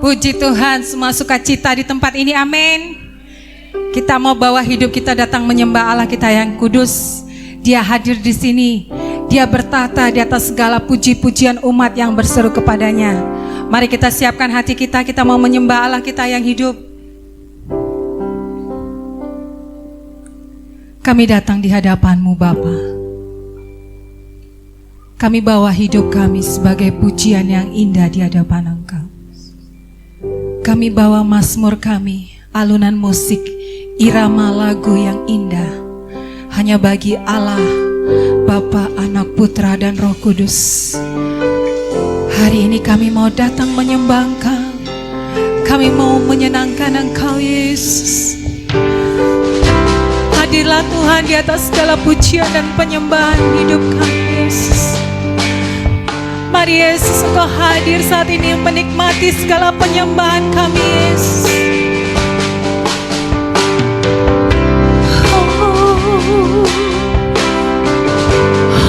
Puji Tuhan, semua sukacita di tempat ini, amin. Kita mau bawa hidup kita datang menyembah Allah kita yang kudus. Dia hadir di sini. Dia bertata di atas segala puji-pujian umat yang berseru kepadanya. Mari kita siapkan hati kita mau menyembah Allah kita yang hidup. Kami datang di hadapan-Mu Bapa. Kami bawa hidup kami sebagai pujian yang indah di hadapan Engkau. Kami bawa mazmur kami, alunan musik, irama lagu yang indah hanya bagi Allah, Bapa, Anak, Putra, dan Roh Kudus. Hari ini kami mau datang menyembah Engkau. Kami mau menyenangkan Engkau, Yesus. Hadirlah Tuhan di atas segala pujian dan penyembahan hidup kami, Yesus. Mari Yesus, Engkau hadir saat ini menikmati segala penyembahan kami, Yesus.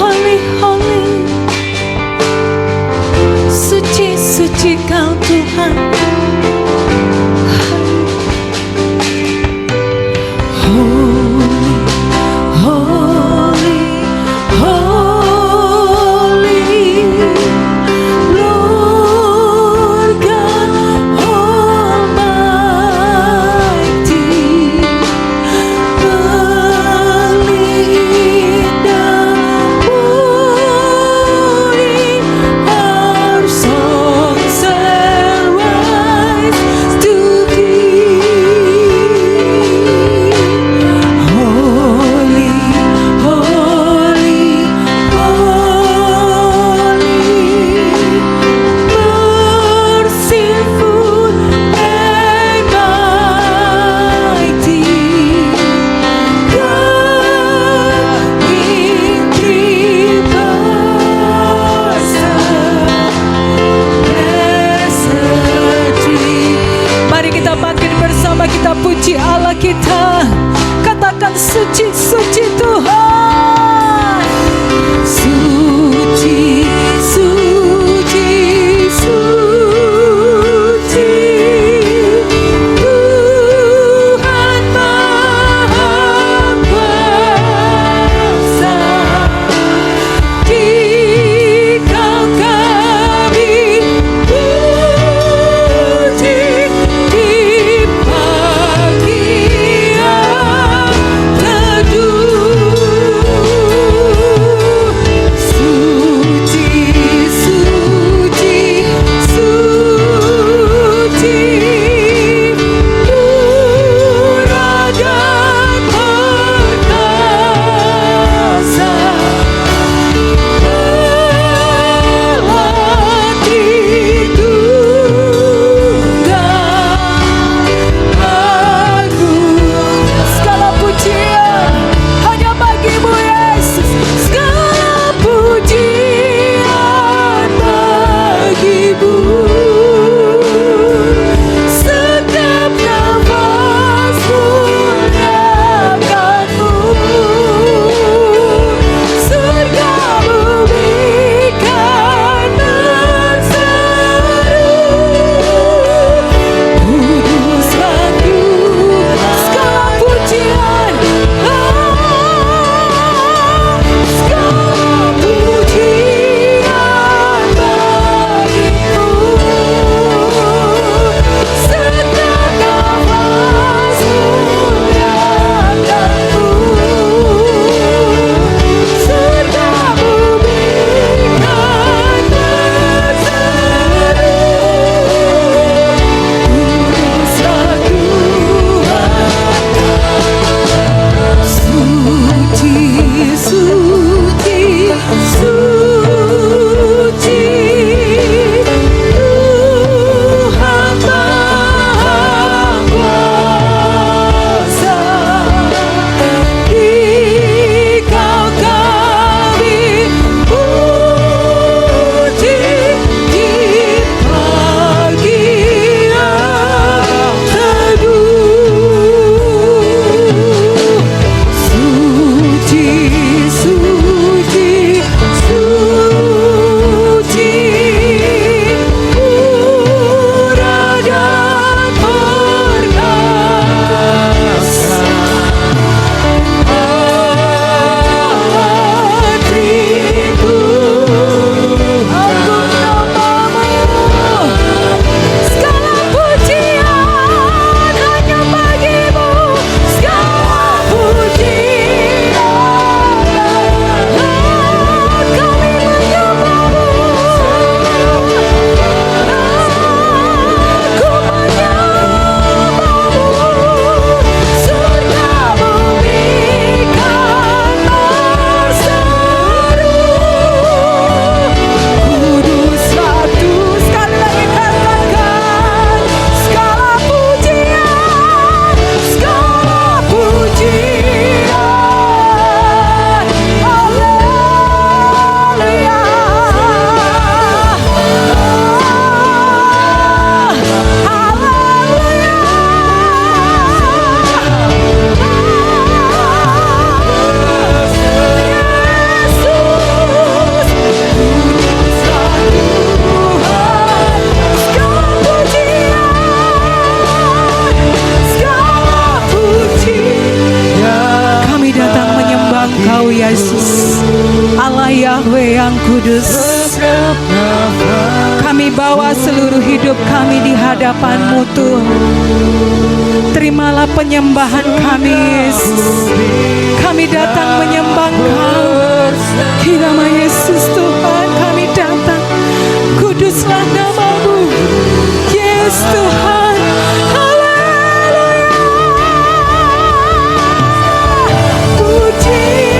Holy, holy, suci, suci Kau Tuhan. Holy, hidup kami di hadapan-Mu Tuhan. Terimalah penyembahan kami Yesus. Kami datang menyembah Engkau. Di nama Yesus Tuhan kami datang. Kuduslah nama-Mu. Yes Tuhan. Haleluya. Puji.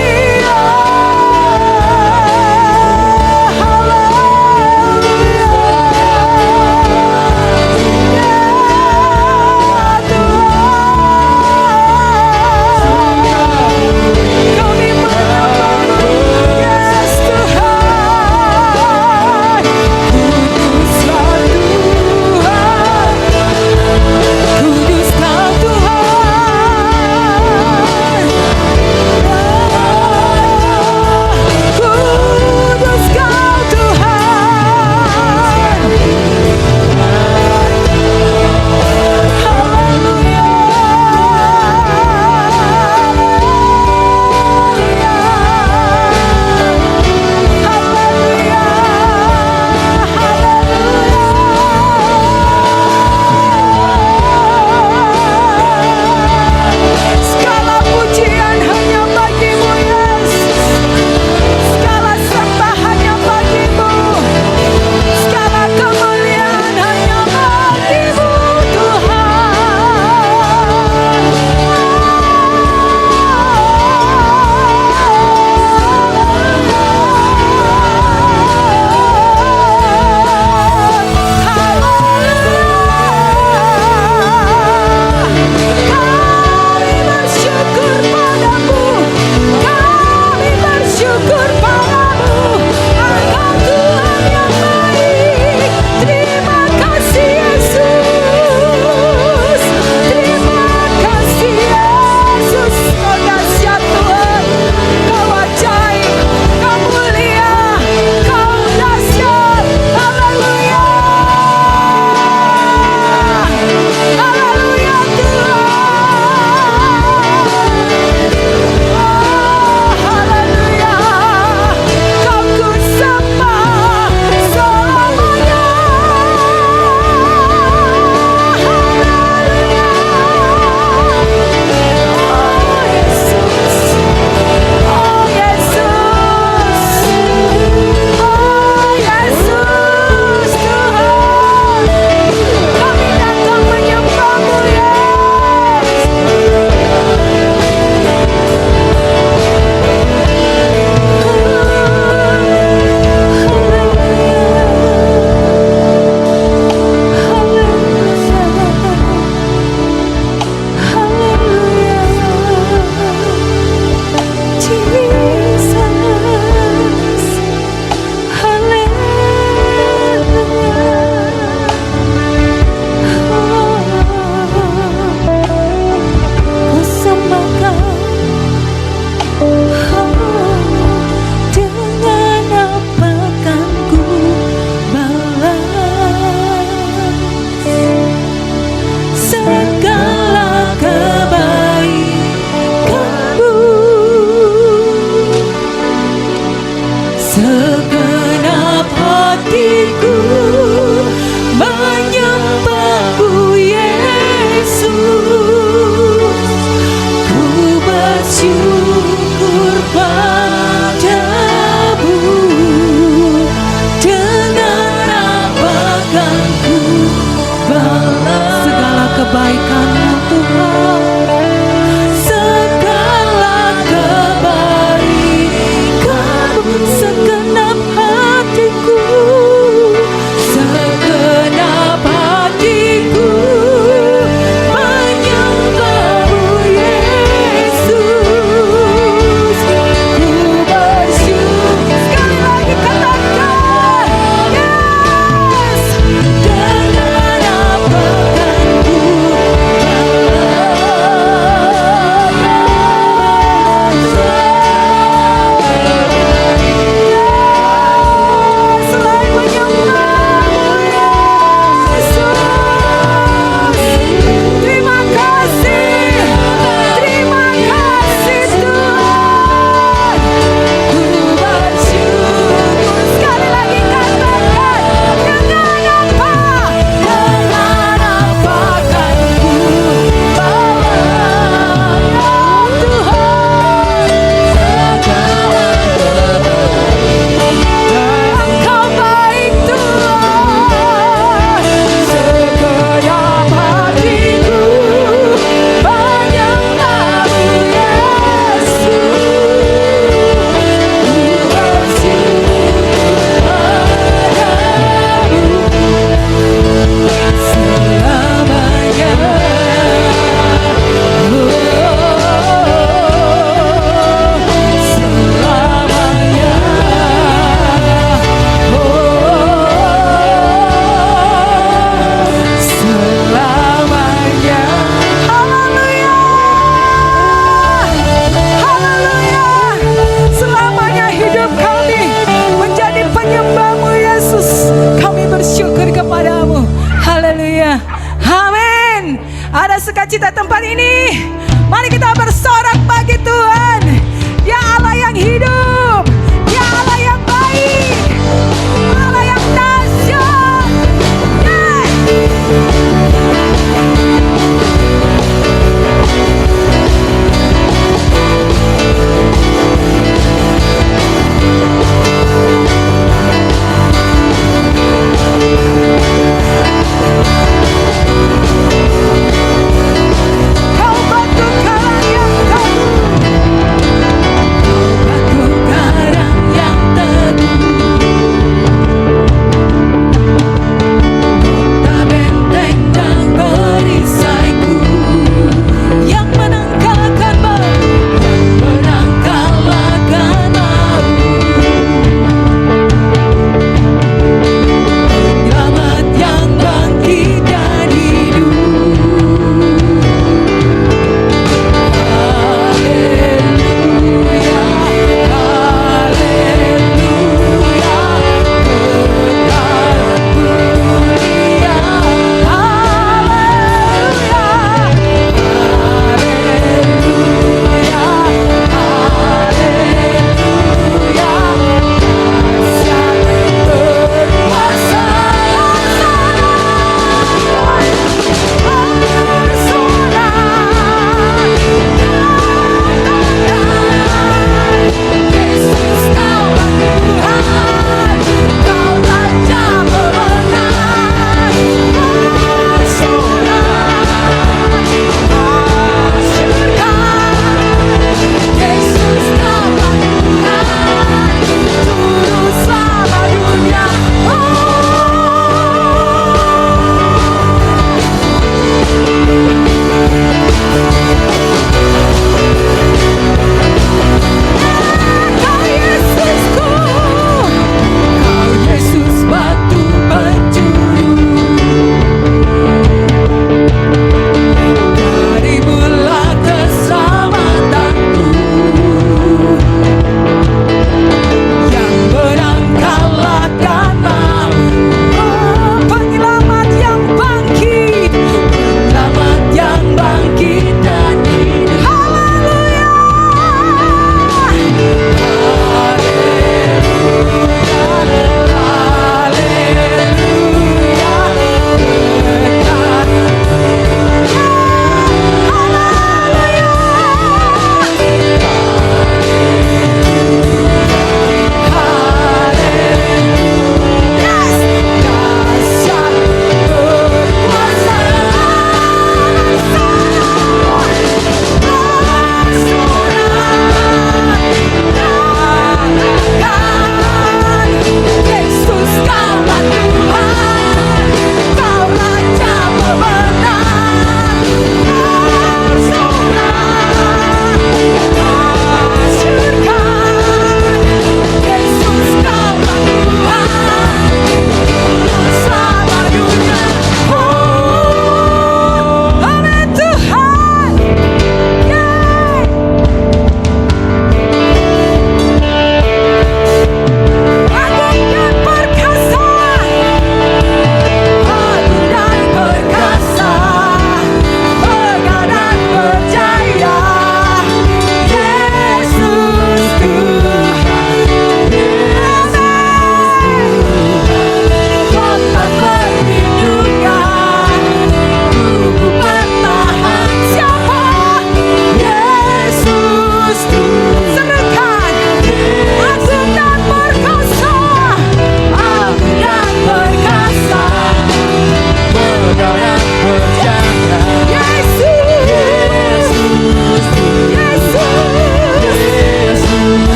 Ada sukacita tempat ini. Mari kita bersorak bagi Tuhan. Dia Allah yang hidup, Dia Allah yang baik, Allah yang dahsyat. Kau batu karang yang teguh, kau batu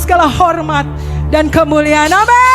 segala hormat dan kemuliaan. Amin.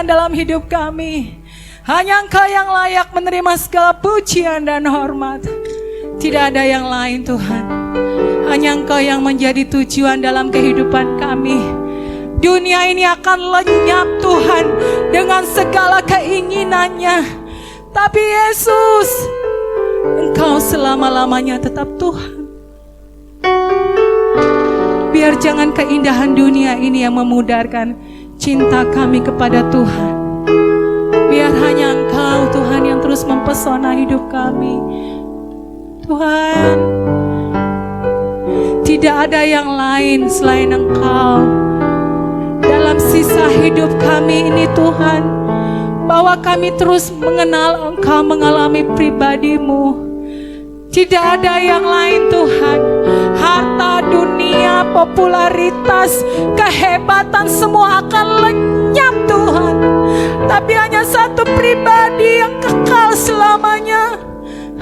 Dalam hidup kami, hanya Engkau yang layak menerima segala pujian dan hormat. Tidak ada yang lain Tuhan. Hanya Engkau yang menjadi tujuan dalam kehidupan kami. Dunia ini akan lenyap Tuhan dengan segala keinginannya, tapi Yesus, Engkau selama-lamanya tetap Tuhan. Biar jangan keindahan dunia ini yang memudarkan cinta kami kepada Tuhan. Biar hanya Engkau Tuhan yang terus mempesona hidup kami. Tuhan, tidak ada yang lain selain Engkau dalam sisa hidup kami ini Tuhan. Bahwa kami terus mengenal Engkau, mengalami pribadi-Mu. Tidak ada yang lain Tuhan. Harta, dunia, popularitas, kehebatan semua akan lenyap Tuhan. Tapi hanya satu pribadi yang kekal selamanya.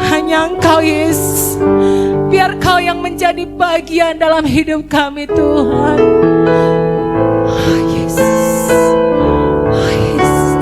Hanya Engkau Yesus. Biar Kau yang menjadi bagian dalam hidup kami Tuhan. Oh, Yesus. Oh, Yesus.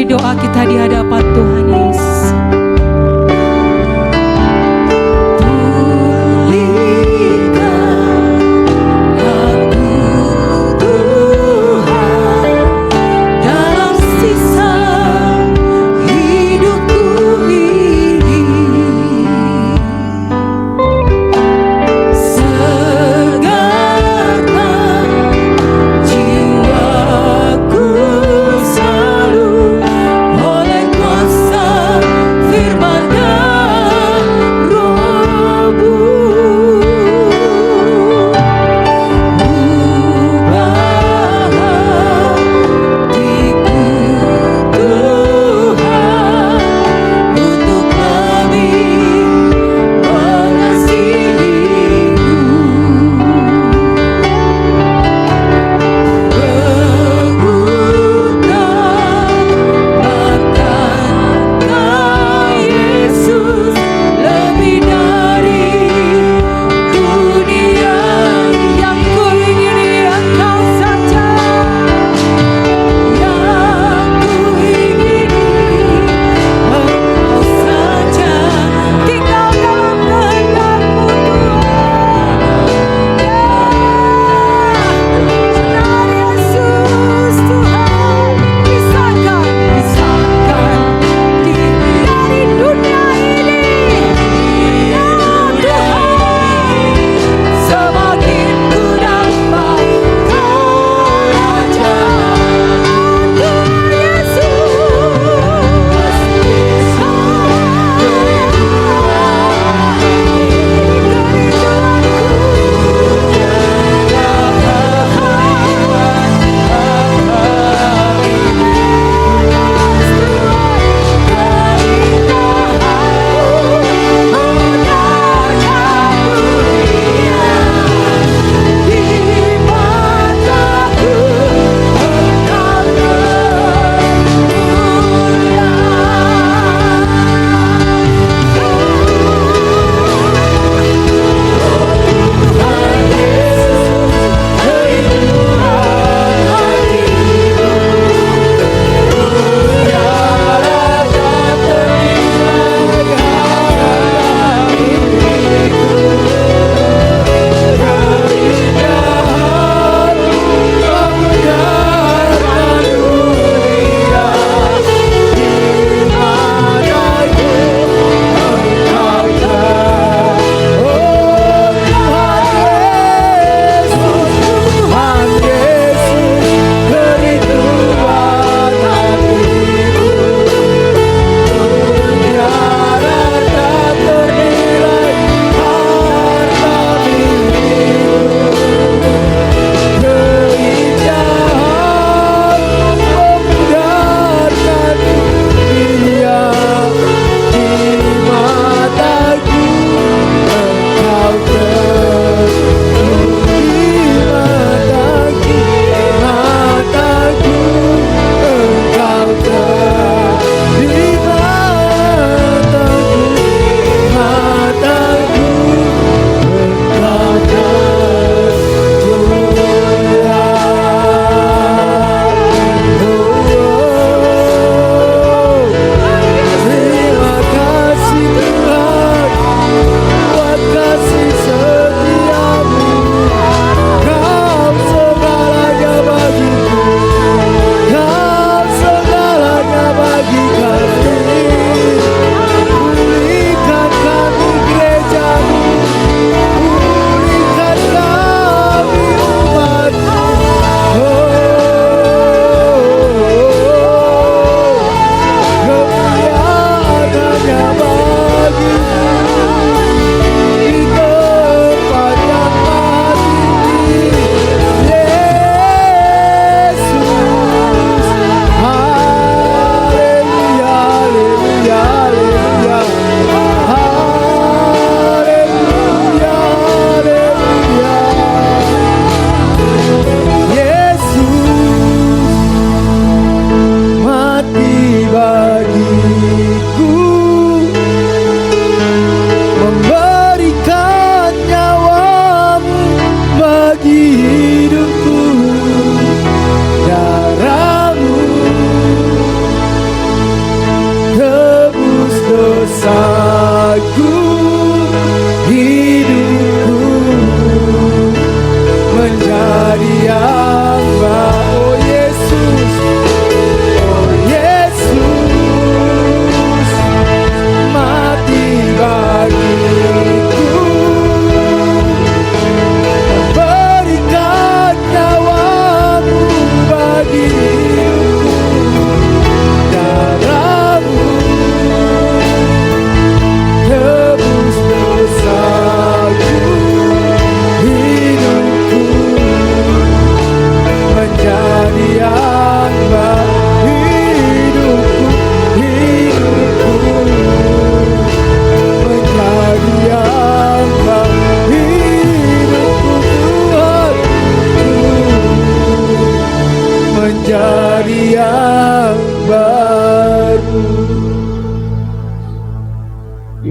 doa kita di hadapan Tuhan Yesus. Jiwaku selalu oleh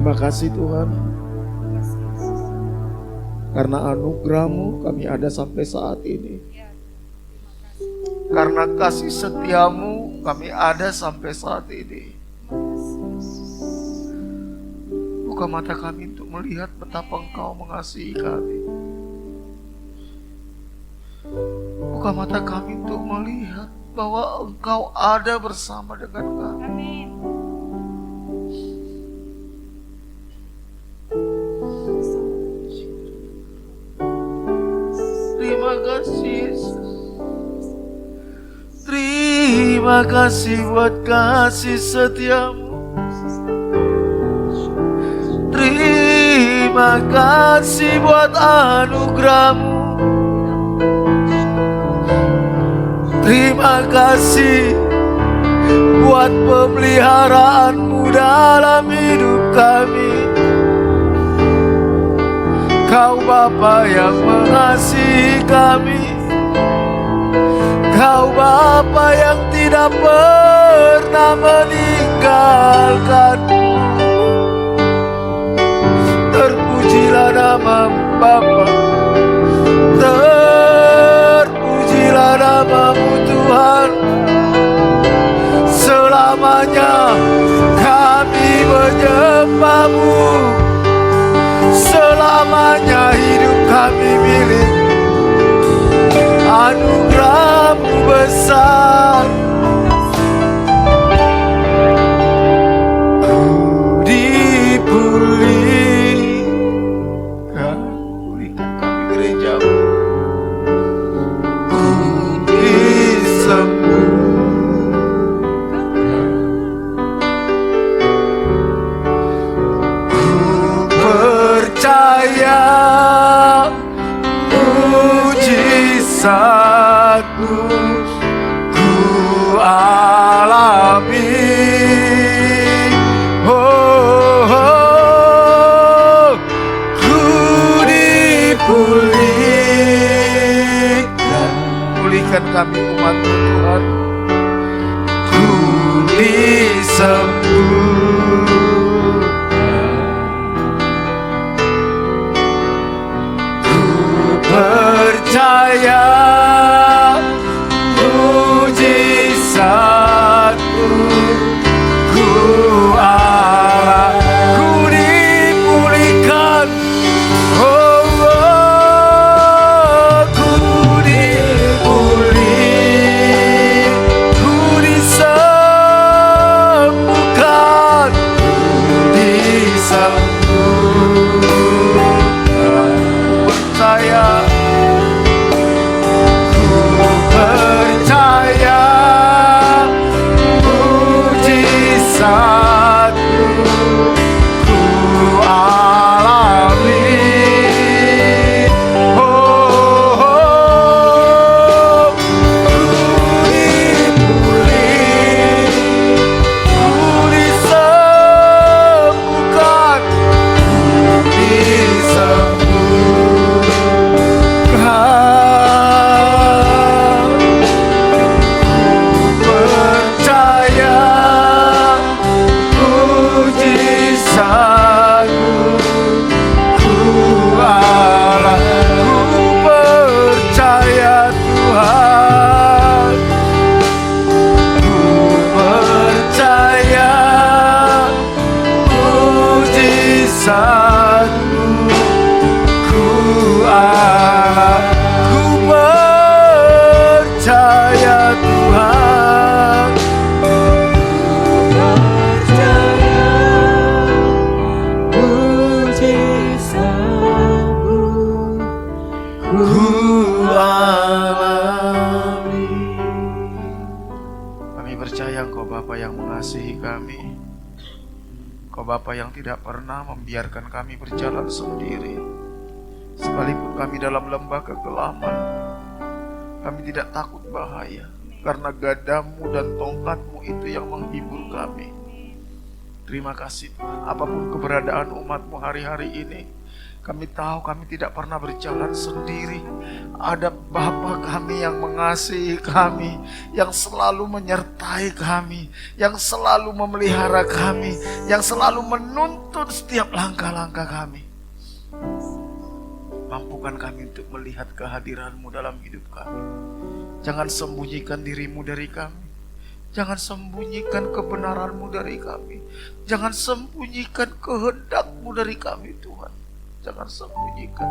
Terima kasih Tuhan, karena anugerah-Mu kami ada sampai saat ini. Karena kasih setia-Mu kami ada sampai saat ini. Buka mata kami untuk melihat betapa Engkau mengasihi kami. Buka mata kami untuk melihat bahwa Engkau ada bersama dengan kami. Amin. Terima kasih Yesus. Terima kasih buat kasih setia-Mu. Terima kasih buat anugerah-Mu. Terima kasih buat pemeliharaan-Mu dalam hidup kami. Kau Bapa yang mengasihi kami. Kau Bapa yang tidak pernah meninggalkan-Mu. Terpujilah nama-Mu Bapa. Terpujilah nama-Mu Tuhan. Selamanya kami menyembah-Mu. Selamanya hidup kami milik. Anugerah-Mu besar. Ku dipulihkan. Pulihkan kami gereja-Mu. Ku disembuhkan. Ku percaya mujizat-Mu ku alami. Oh, oh, ku dipulihkan. Pulihkan kami umat-Mu Tuhan. Ku disembuhkan. Ku percaya mujizat-Mu ku alami. Ku dipulihkan. Oh, oh, ku dipulih. Ku disembuhkan. Ku disembuhkan. Percaya. Percaya mujizat-Mu ku alami. Oh, oh, ku dipulih. Ku disembuhkan. Ku disembuhkan. Bapa yang tidak pernah membiarkan kami berjalan sendiri. Sekalipun kami dalam lembah kegelapan, kami tidak takut bahaya, karena gadamu dan tongkatmu itu yang menghibur kami. Terima kasih Tuhan, apapun keberadaan umatmu hari-hari ini, kami tahu kami tidak pernah berjalan sendiri. Ada Bapa kami yang mengasihi kami, yang selalu menyertai kami, yang selalu memelihara kami, yang selalu menuntun Tuntun setiap langkah-langkah kami. Mampukan kami untuk melihat kehadiran-Mu dalam hidup kami. Jangan sembunyikan diri-Mu dari kami. Jangan sembunyikan kebenaran-Mu dari kami. Jangan sembunyikan kehendak-Mu dari kami, Tuhan. Jangan sembunyikan.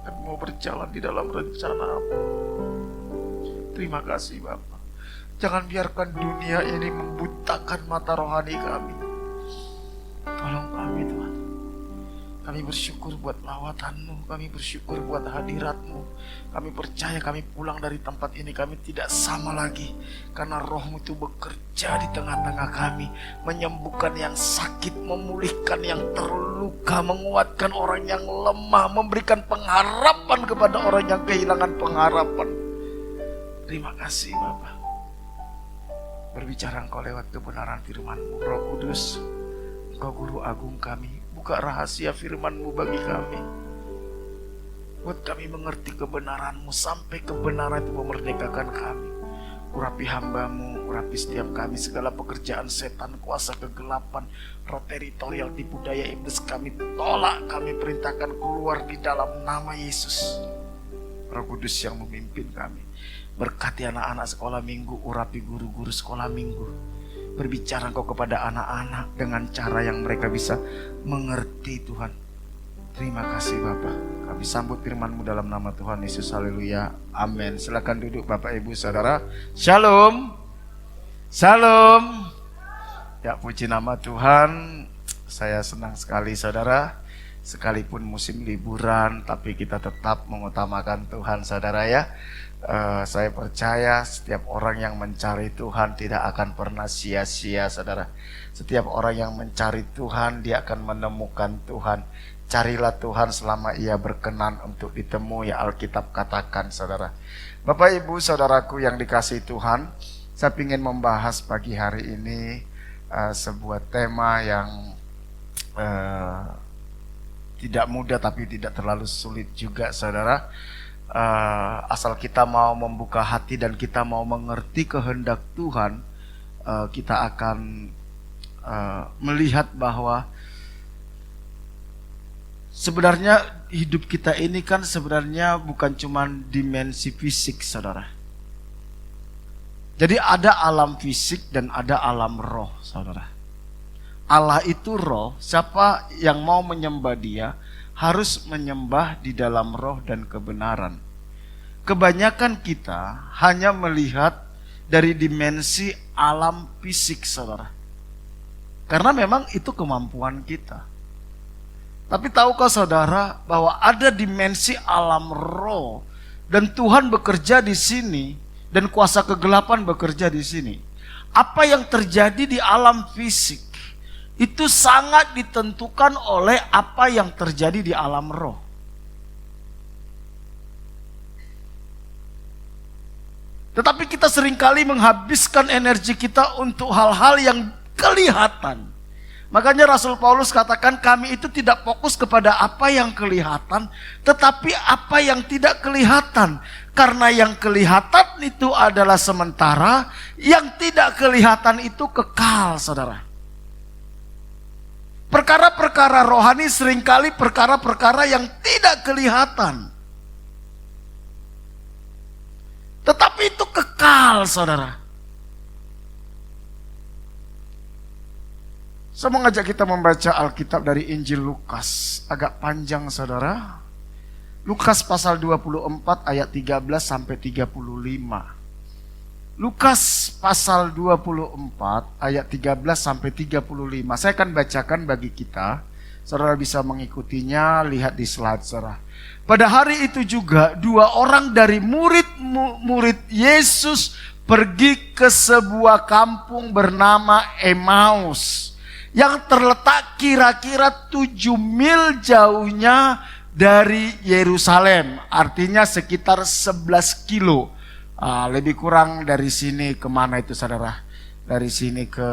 Kami mau berjalan di dalam rencana-Mu. Terima kasih Bapa. Jangan biarkan dunia ini membutakan mata rohani kami. Tolong kami Tuhan. Kami bersyukur buat lawatan-Mu, kami bersyukur buat hadirat-Mu. Kami percaya kami pulang dari tempat ini, kami tidak sama lagi. Karena Roh-Mu itu bekerja di tengah-tengah kami, menyembuhkan yang sakit, memulihkan yang terluka, menguatkan orang yang lemah, memberikan pengharapan kepada orang yang kehilangan pengharapan. Terima kasih Bapa. Berbicara Engkau lewat kebenaran firman-Mu. Roh Kudus, Engkau Guru Agung kami. Buka rahasia firman-Mu bagi kami. Buat kami mengerti kebenaran-Mu, sampai kebenaran itu memerdekakan kami. Urapi hamba-Mu, urapi setiap kami, segala pekerjaan setan, kuasa kegelapan, roh teritorial, tipu daya iblis kami tolak, kami perintahkan keluar di dalam nama Yesus. Roh Kudus yang memimpin kami. Berkati anak-anak sekolah minggu, urapi guru-guru sekolah minggu. Berbicara Engkau kepada anak-anak dengan cara yang mereka bisa mengerti Tuhan. Terima kasih Bapa. Kami sambut firman-Mu dalam nama Tuhan Yesus. Haleluya. Amin. Silakan duduk Bapak Ibu Saudara. Shalom. Shalom. Ya, puji nama Tuhan. Saya senang sekali Saudara. Sekalipun musim liburan, tapi kita tetap mengutamakan Tuhan Saudara ya. Saya percaya setiap orang yang mencari Tuhan tidak akan pernah sia-sia Saudara. Setiap orang yang mencari Tuhan, dia akan menemukan Tuhan. Carilah Tuhan selama ia berkenan untuk ditemui, Alkitab katakan Saudara. Bapak Ibu Saudaraku yang dikasihi Tuhan, saya ingin membahas pagi hari ini sebuah tema yang tidak mudah tapi tidak terlalu sulit juga Saudara. Asal kita mau membuka hati dan kita mau mengerti kehendak Tuhan, kita akan melihat bahwa sebenarnya hidup kita ini kan sebenarnya bukan cuma dimensi fisik Saudara. Jadi ada alam fisik dan ada alam roh Saudara. Allah itu roh, siapa yang mau menyembah Dia harus menyembah di dalam roh dan kebenaran. Kebanyakan kita hanya melihat dari dimensi alam fisik Saudara. Karena memang itu kemampuan kita. Tapi tahukah Saudara bahwa ada dimensi alam roh dan Tuhan bekerja di sini dan kuasa kegelapan bekerja di sini. Apa yang terjadi di alam fisik itu sangat ditentukan oleh apa yang terjadi di alam roh. Tetapi kita seringkali menghabiskan energi kita untuk hal-hal yang kelihatan. Makanya Rasul Paulus katakan kami itu tidak fokus kepada apa yang kelihatan, tetapi apa yang tidak kelihatan. Karena yang kelihatan itu adalah sementara, yang tidak kelihatan itu kekal Saudara. Perkara-perkara rohani seringkali perkara-perkara yang tidak kelihatan. Tetapi itu kekal Saudara. Saya mengajak kita membaca Alkitab dari Injil Lukas. Agak panjang Saudara. Lukas pasal 24 ayat 13 sampai 35. Lukas pasal 24 ayat 13 sampai 35. Saya akan bacakan bagi kita. Saudara bisa mengikutinya, lihat di slide Saudara. Pada hari itu juga 2 orang dari murid Yesus pergi ke sebuah kampung bernama Emmaus yang terletak kira-kira 7 mil jauhnya dari Yerusalem. Artinya sekitar 11 kilo. Lebih kurang dari sini kemana itu Saudara? Dari sini ke,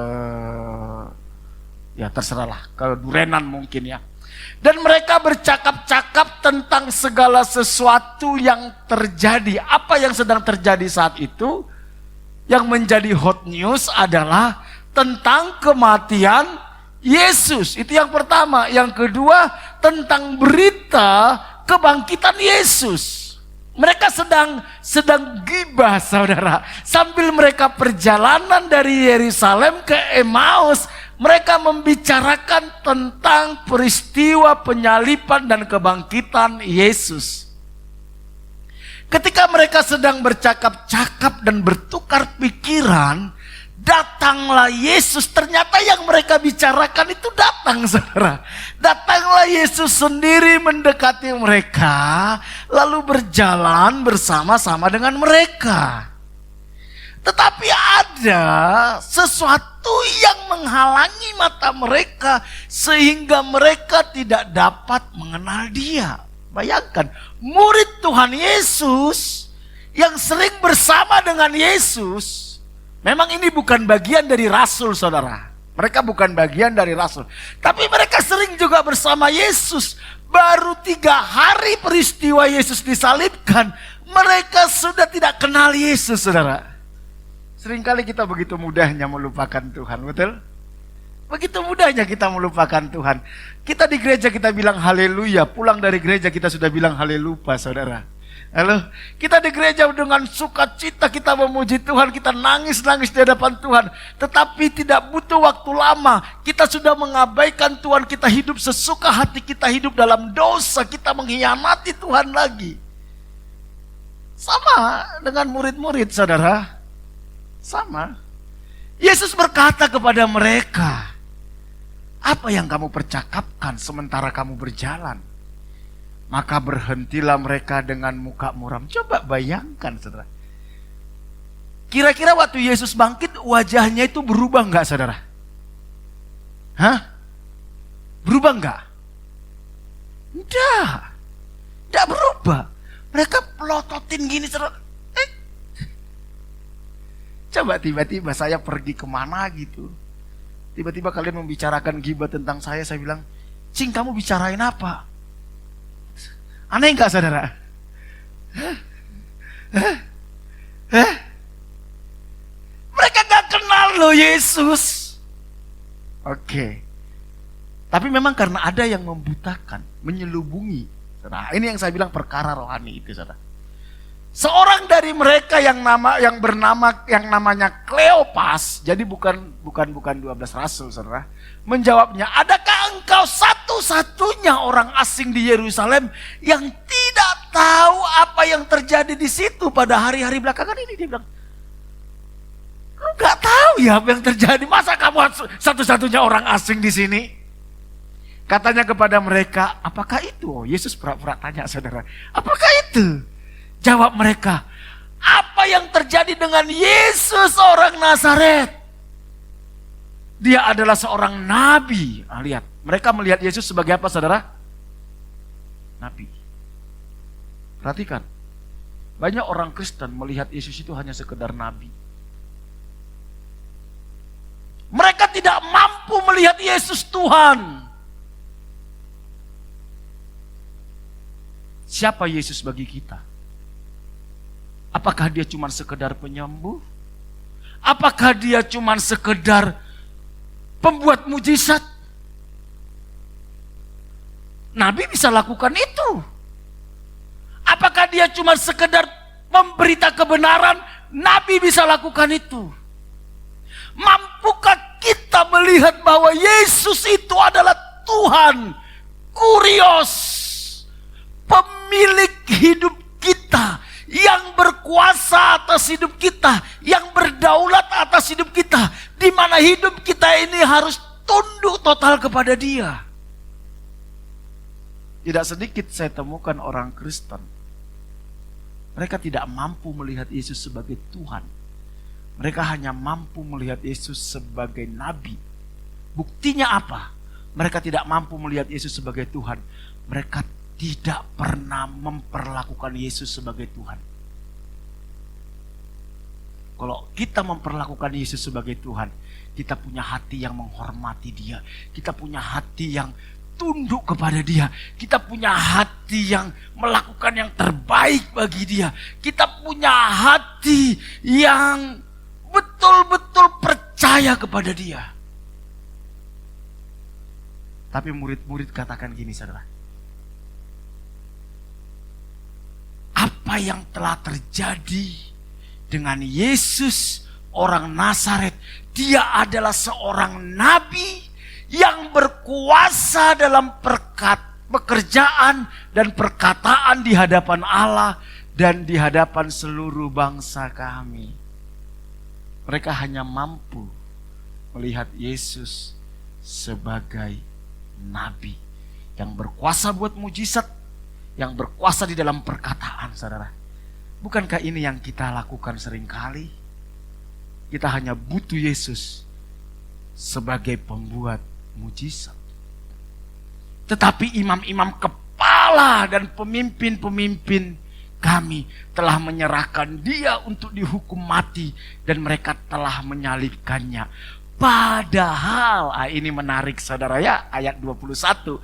ya terserahlah, ke Durenan mungkin ya. Dan mereka bercakap-cakap tentang segala sesuatu yang terjadi. Apa yang sedang terjadi saat itu? Yang menjadi hot news adalah tentang kematian Yesus. Itu yang pertama. Yang kedua, tentang berita kebangkitan Yesus. Mereka sedang gibah, saudara. Sambil mereka perjalanan dari Yerusalem ke Emmaus, mereka membicarakan tentang peristiwa penyaliban dan kebangkitan Yesus. Ketika mereka sedang bercakap-cakap dan bertukar pikiran, datanglah Yesus. Ternyata yang mereka bicarakan itu datang, saudara. Datanglah Yesus sendiri mendekati mereka, lalu berjalan bersama-sama dengan mereka. Tetapi ada sesuatu yang menghalangi mata mereka, sehingga mereka tidak dapat mengenal Dia. Bayangkan, murid Tuhan Yesus yang sering bersama dengan Yesus. Memang ini bukan bagian dari rasul, saudara. Mereka bukan bagian dari rasul. Tapi mereka sering juga bersama Yesus. Baru 3 hari peristiwa Yesus disalibkan, mereka sudah tidak kenal Yesus, saudara. Seringkali kita begitu mudahnya melupakan Tuhan, betul? Begitu mudahnya kita melupakan Tuhan. Kita di gereja kita bilang haleluya, pulang dari gereja kita sudah bilang halelupa, saudara. Halo, kita di gereja dengan sukacita kita memuji Tuhan, kita nangis-nangis di hadapan Tuhan. Tetapi tidak butuh waktu lama, kita sudah mengabaikan Tuhan, kita hidup sesuka hati, kita hidup dalam dosa, kita mengkhianati Tuhan lagi. Sama dengan murid-murid, saudara. Sama. Yesus berkata kepada mereka, apa yang kamu percakapkan sementara kamu berjalan? Maka berhentilah mereka dengan muka muram. Coba bayangkan, saudara. Kira-kira waktu Yesus bangkit, wajahnya itu berubah enggak, saudara? Hah? Berubah enggak? Enggak berubah. Mereka pelototin gini, saudara. Coba tiba-tiba saya pergi kemana gitu. Tiba-tiba kalian membicarakan gibah tentang saya bilang, Cing, kamu bicarain apa? Aneh enggak, saudara? Mereka gak kenal loh Yesus. Oke. Tapi memang karena ada yang membutakan, menyelubungi. Nah, ini yang saya bilang perkara rohani itu, saudara. Seorang dari mereka yang namanya Kleopas, jadi bukan 12 rasul, saudara, menjawabnya, adakah engkau satu-satunya orang asing di Yerusalem yang tidak tahu apa yang terjadi di situ pada hari-hari belakangan ini? Dia bilang, lu gak tahu ya apa yang terjadi? Masa kamu satu-satunya orang asing di sini? Katanya kepada mereka, apakah itu? Oh, Yesus pura-pura tanya, saudara, apakah itu? Jawab mereka, apa yang terjadi dengan Yesus orang Nazaret? Dia adalah seorang nabi. Nah, lihat, mereka melihat Yesus sebagai apa, saudara? Nabi. Perhatikan, banyak orang Kristen melihat Yesus itu hanya sekedar nabi. Mereka tidak mampu melihat Yesus Tuhan. Siapa Yesus bagi kita? Apakah dia cuma sekedar penyembuh? Apakah dia cuma sekedar pembuat mujizat? Nabi bisa lakukan itu. Apakah dia cuma sekedar memberita kebenaran? Nabi bisa lakukan itu. Mampukah kita melihat bahwa Yesus itu adalah Tuhan, Kurios, pemilik hidup kita, yang berkuasa atas hidup kita, yang berdaulat atas hidup kita, di mana hidup kita ini harus tunduk total kepada Dia. Tidak sedikit saya temukan orang Kristen, mereka tidak mampu melihat Yesus sebagai Tuhan. Mereka hanya mampu melihat Yesus sebagai nabi. Buktinya apa? Mereka tidak mampu melihat Yesus sebagai Tuhan. Mereka tidak pernah memperlakukan Yesus sebagai Tuhan. Kalau kita memperlakukan Yesus sebagai Tuhan, kita punya hati yang menghormati Dia. Kita punya hati yang tunduk kepada Dia. Kita punya hati yang melakukan yang terbaik bagi Dia. Kita punya hati yang betul-betul percaya kepada Dia. Tapi murid-murid katakan gini, saudara. Apa yang telah terjadi dengan Yesus orang Nazaret? Dia adalah seorang nabi yang berkuasa dalam pekerjaan dan perkataan di hadapan Allah dan di hadapan seluruh bangsa kami. Mereka hanya mampu melihat Yesus sebagai nabi yang berkuasa buat mujizat, yang berkuasa di dalam perkataan, saudara. Bukankah ini yang kita lakukan seringkali? Kita hanya butuh Yesus sebagai pembuat mujizat. Tetapi imam-imam kepala dan pemimpin-pemimpin kami telah menyerahkan dia untuk dihukum mati dan mereka telah menyalibkannya. Padahal, ini menarik saudara ya, ayat 21.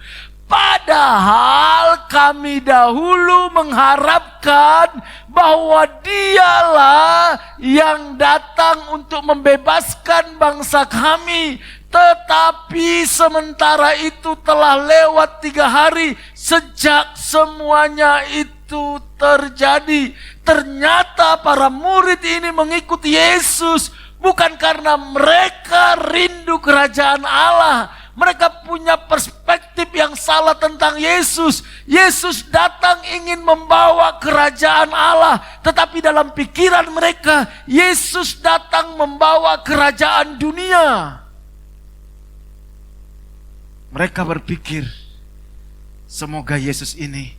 Padahal kami dahulu mengharapkan bahwa dialah yang datang untuk membebaskan bangsa kami. Tetapi sementara itu telah lewat 3 hari sejak semuanya itu terjadi. Ternyata para murid ini mengikuti Yesus bukan karena mereka rindu kerajaan Allah. Mereka punya perspektif yang salah tentang Yesus. Yesus datang ingin membawa kerajaan Allah. Tetapi dalam pikiran mereka, Yesus datang membawa kerajaan dunia. Mereka berpikir, semoga Yesus ini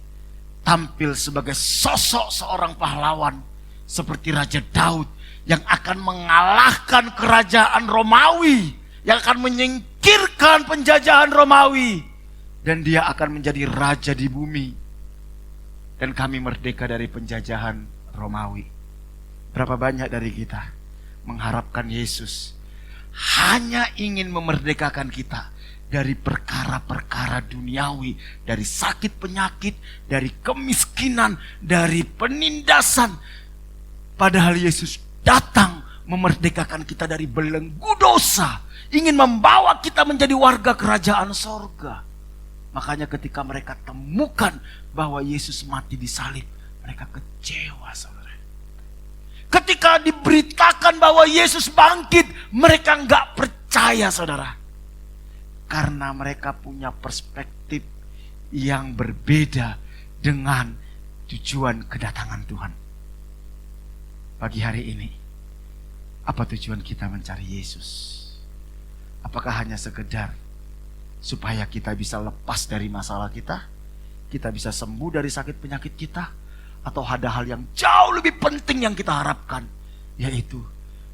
tampil sebagai sosok seorang pahlawan. Seperti Raja Daud yang akan mengalahkan kerajaan Romawi. Yang akan menyingkirkan penjajahan Romawi. Dan dia akan menjadi raja di bumi. Dan kami merdeka dari penjajahan Romawi. Berapa banyak dari kita mengharapkan Yesus hanya ingin memerdekakan kita dari perkara-perkara duniawi. Dari sakit penyakit, dari kemiskinan, dari penindasan. Padahal Yesus datang memerdekakan kita dari belenggu dosa. Ingin membawa kita menjadi warga kerajaan sorga. Makanya ketika mereka temukan bahwa Yesus mati di salib, mereka kecewa, saudara. Ketika diberitakan bahwa Yesus bangkit, mereka nggak percaya, saudara. Karena mereka punya perspektif yang berbeda dengan tujuan kedatangan Tuhan. Pagi hari ini, apa tujuan kita mencari Yesus? Apakah hanya sekedar supaya kita bisa lepas dari masalah kita? Kita bisa sembuh dari sakit penyakit kita? Atau ada hal yang jauh lebih penting yang kita harapkan? Yaitu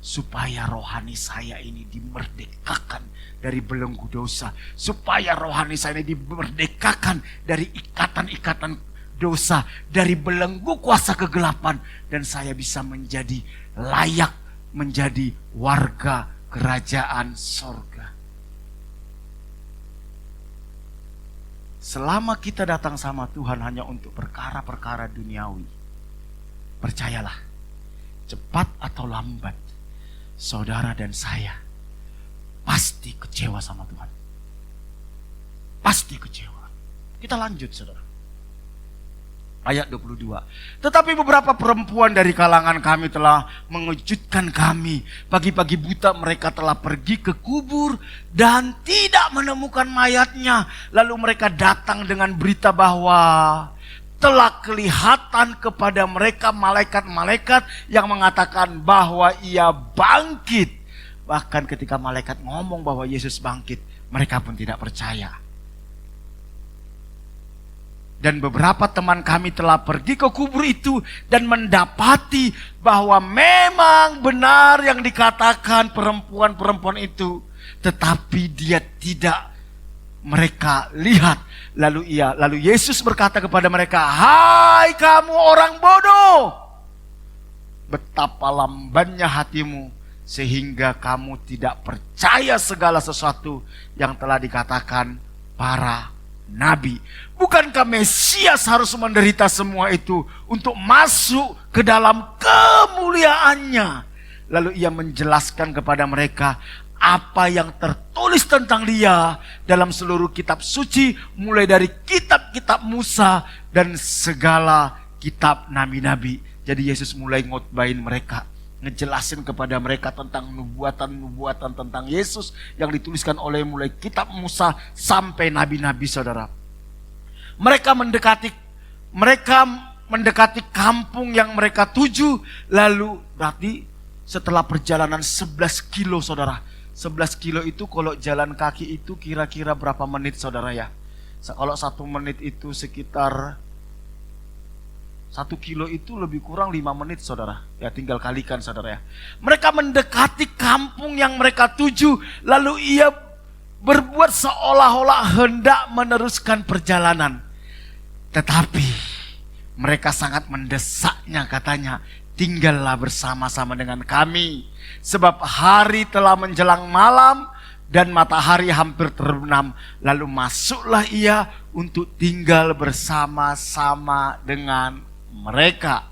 supaya rohani saya ini dimerdekakan dari belenggu dosa. Supaya rohani saya ini dimerdekakan dari ikatan-ikatan dosa. Dari belenggu kuasa kegelapan. Dan saya bisa menjadi layak menjadi warga kerajaan sorga. Selama kita datang sama Tuhan hanya untuk perkara-perkara duniawi, percayalah, cepat atau lambat, saudara dan saya pasti kecewa sama Tuhan. Pasti kecewa. Kita lanjut, saudara. Ayat 22. Tetapi beberapa perempuan dari kalangan kami telah mengejutkan kami. Pagi-pagi buta mereka telah pergi ke kubur dan tidak menemukan mayatnya. Lalu mereka datang dengan berita bahwa telah kelihatan kepada mereka malaikat-malaikat yang mengatakan bahwa ia bangkit. Bahkan ketika malaikat ngomong bahwa Yesus bangkit, mereka pun tidak percaya. Dan beberapa teman kami telah pergi ke kubur itu dan mendapati bahwa memang benar yang dikatakan perempuan-perempuan itu. Tetapi dia tidak mereka lihat. Lalu Yesus berkata kepada mereka, "Hai kamu orang bodoh, betapa lambannya hatimu sehingga kamu tidak percaya segala sesuatu yang telah dikatakan para nabi. Bukankah Mesias harus menderita semua itu untuk masuk ke dalam kemuliaannya?" Lalu ia menjelaskan kepada mereka apa yang tertulis tentang dia dalam seluruh kitab suci, mulai dari kitab-kitab Musa dan segala kitab nabi-nabi. Jadi Yesus mulai ngotbahin mereka, ngejelasin kepada mereka tentang nubuatan-nubuatan tentang Yesus yang dituliskan oleh mulai kitab Musa sampai nabi-nabi, saudara. Mereka mendekati kampung yang mereka tuju. Lalu berarti setelah perjalanan 11 kilo, saudara. 11 kilo itu kalau jalan kaki itu kira-kira berapa menit, saudara ya? Kalau 1 menit itu sekitar 1 kilo itu lebih kurang 5 menit, saudara. Ya tinggal kalikan, saudara ya. Mereka mendekati kampung yang mereka tuju. Lalu ia berbuat seolah-olah hendak meneruskan perjalanan. Tetapi mereka sangat mendesaknya, katanya, tinggallah bersama-sama dengan kami, sebab hari telah menjelang malam dan matahari hampir terbenam. Lalu masuklah ia untuk tinggal bersama-sama dengan mereka.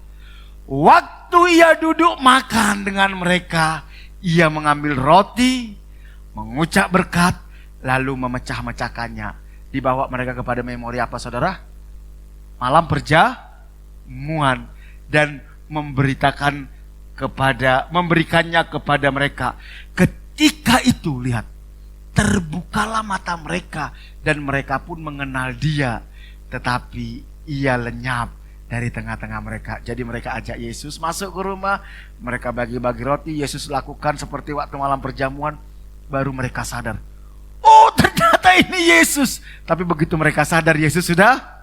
Waktu ia duduk makan dengan mereka, ia mengambil roti, mengucap berkat, lalu memecah-mecahkannya. Dibawa mereka kepada memori apa, saudara? Malam perjamuan, dan memberikannya kepada mereka. Ketika itu, lihat, terbukalah mata mereka dan mereka pun mengenal dia, tetapi ia lenyap dari tengah-tengah mereka. Jadi mereka ajak Yesus masuk ke rumah, mereka bagi-bagi roti, Yesus lakukan seperti waktu malam perjamuan, baru mereka sadar, oh ternyata ini Yesus. Tapi begitu mereka sadar, Yesus sudah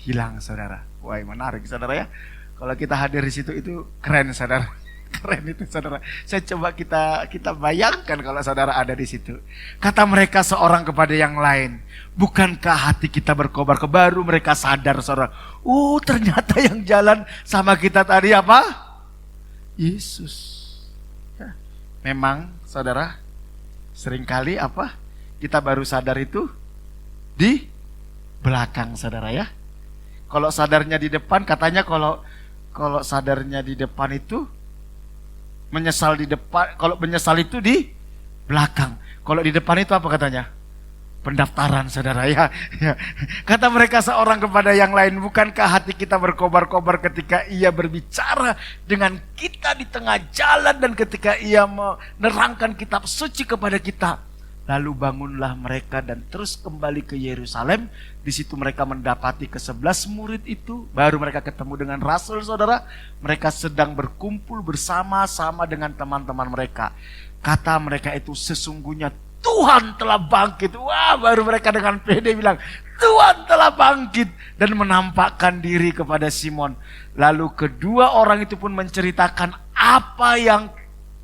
hilang, saudara. Wah, menarik, saudara ya. Kalau kita hadir di situ itu keren, saudara. Keren itu, saudara. Saya coba kita bayangkan kalau saudara ada di situ. Kata mereka seorang kepada yang lain, bukankah hati kita berkobar? Baru mereka sadar, saudara. Oh, ternyata yang jalan sama kita tadi apa? Yesus. Ya. Memang, saudara, seringkali apa? Kita baru sadar itu di belakang, saudara ya. Kalau sadarnya di depan, katanya kalau sadarnya di depan itu menyesal di depan, kalau menyesal itu di belakang. Kalau di depan itu apa katanya? Pendaftaran, saudara ya. Kata mereka seorang kepada yang lain, bukankah hati kita berkobar-kobar ketika ia berbicara dengan kita di tengah jalan dan ketika ia menerangkan kitab suci kepada kita? Lalu bangunlah mereka dan terus kembali ke Yerusalem. Di situ mereka mendapati ke-11 murid itu. Baru mereka ketemu dengan Rasul, saudara. Mereka sedang berkumpul bersama-sama dengan teman-teman mereka. Kata mereka itu, sesungguhnya Tuhan telah bangkit. Wah, baru mereka dengan pede bilang, Tuhan telah bangkit, dan menampakkan diri kepada Simon. Lalu kedua orang itu pun menceritakan apa yang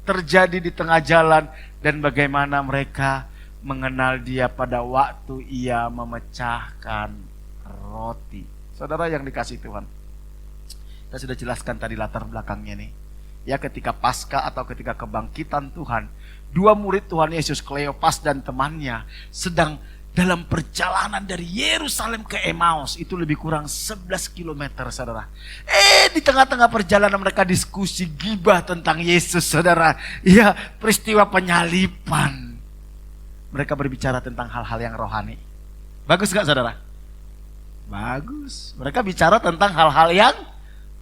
terjadi di tengah jalan dan bagaimana mereka mengenal dia pada waktu ia memecahkan roti. Saudara yang dikasihi Tuhan, saya sudah jelaskan tadi latar belakangnya nih. Ya, ketika Paskah atau ketika kebangkitan Tuhan, 2 murid Tuhan Yesus, Kleopas dan temannya, sedang dalam perjalanan dari Yerusalem ke Emmaus. Itu lebih kurang 11 km, saudara. Di tengah-tengah perjalanan mereka diskusi gibah tentang Yesus, saudara. Ya, peristiwa penyaliban. Mereka berbicara tentang hal-hal yang rohani. Bagus gak, saudara? Bagus. Mereka bicara tentang hal-hal yang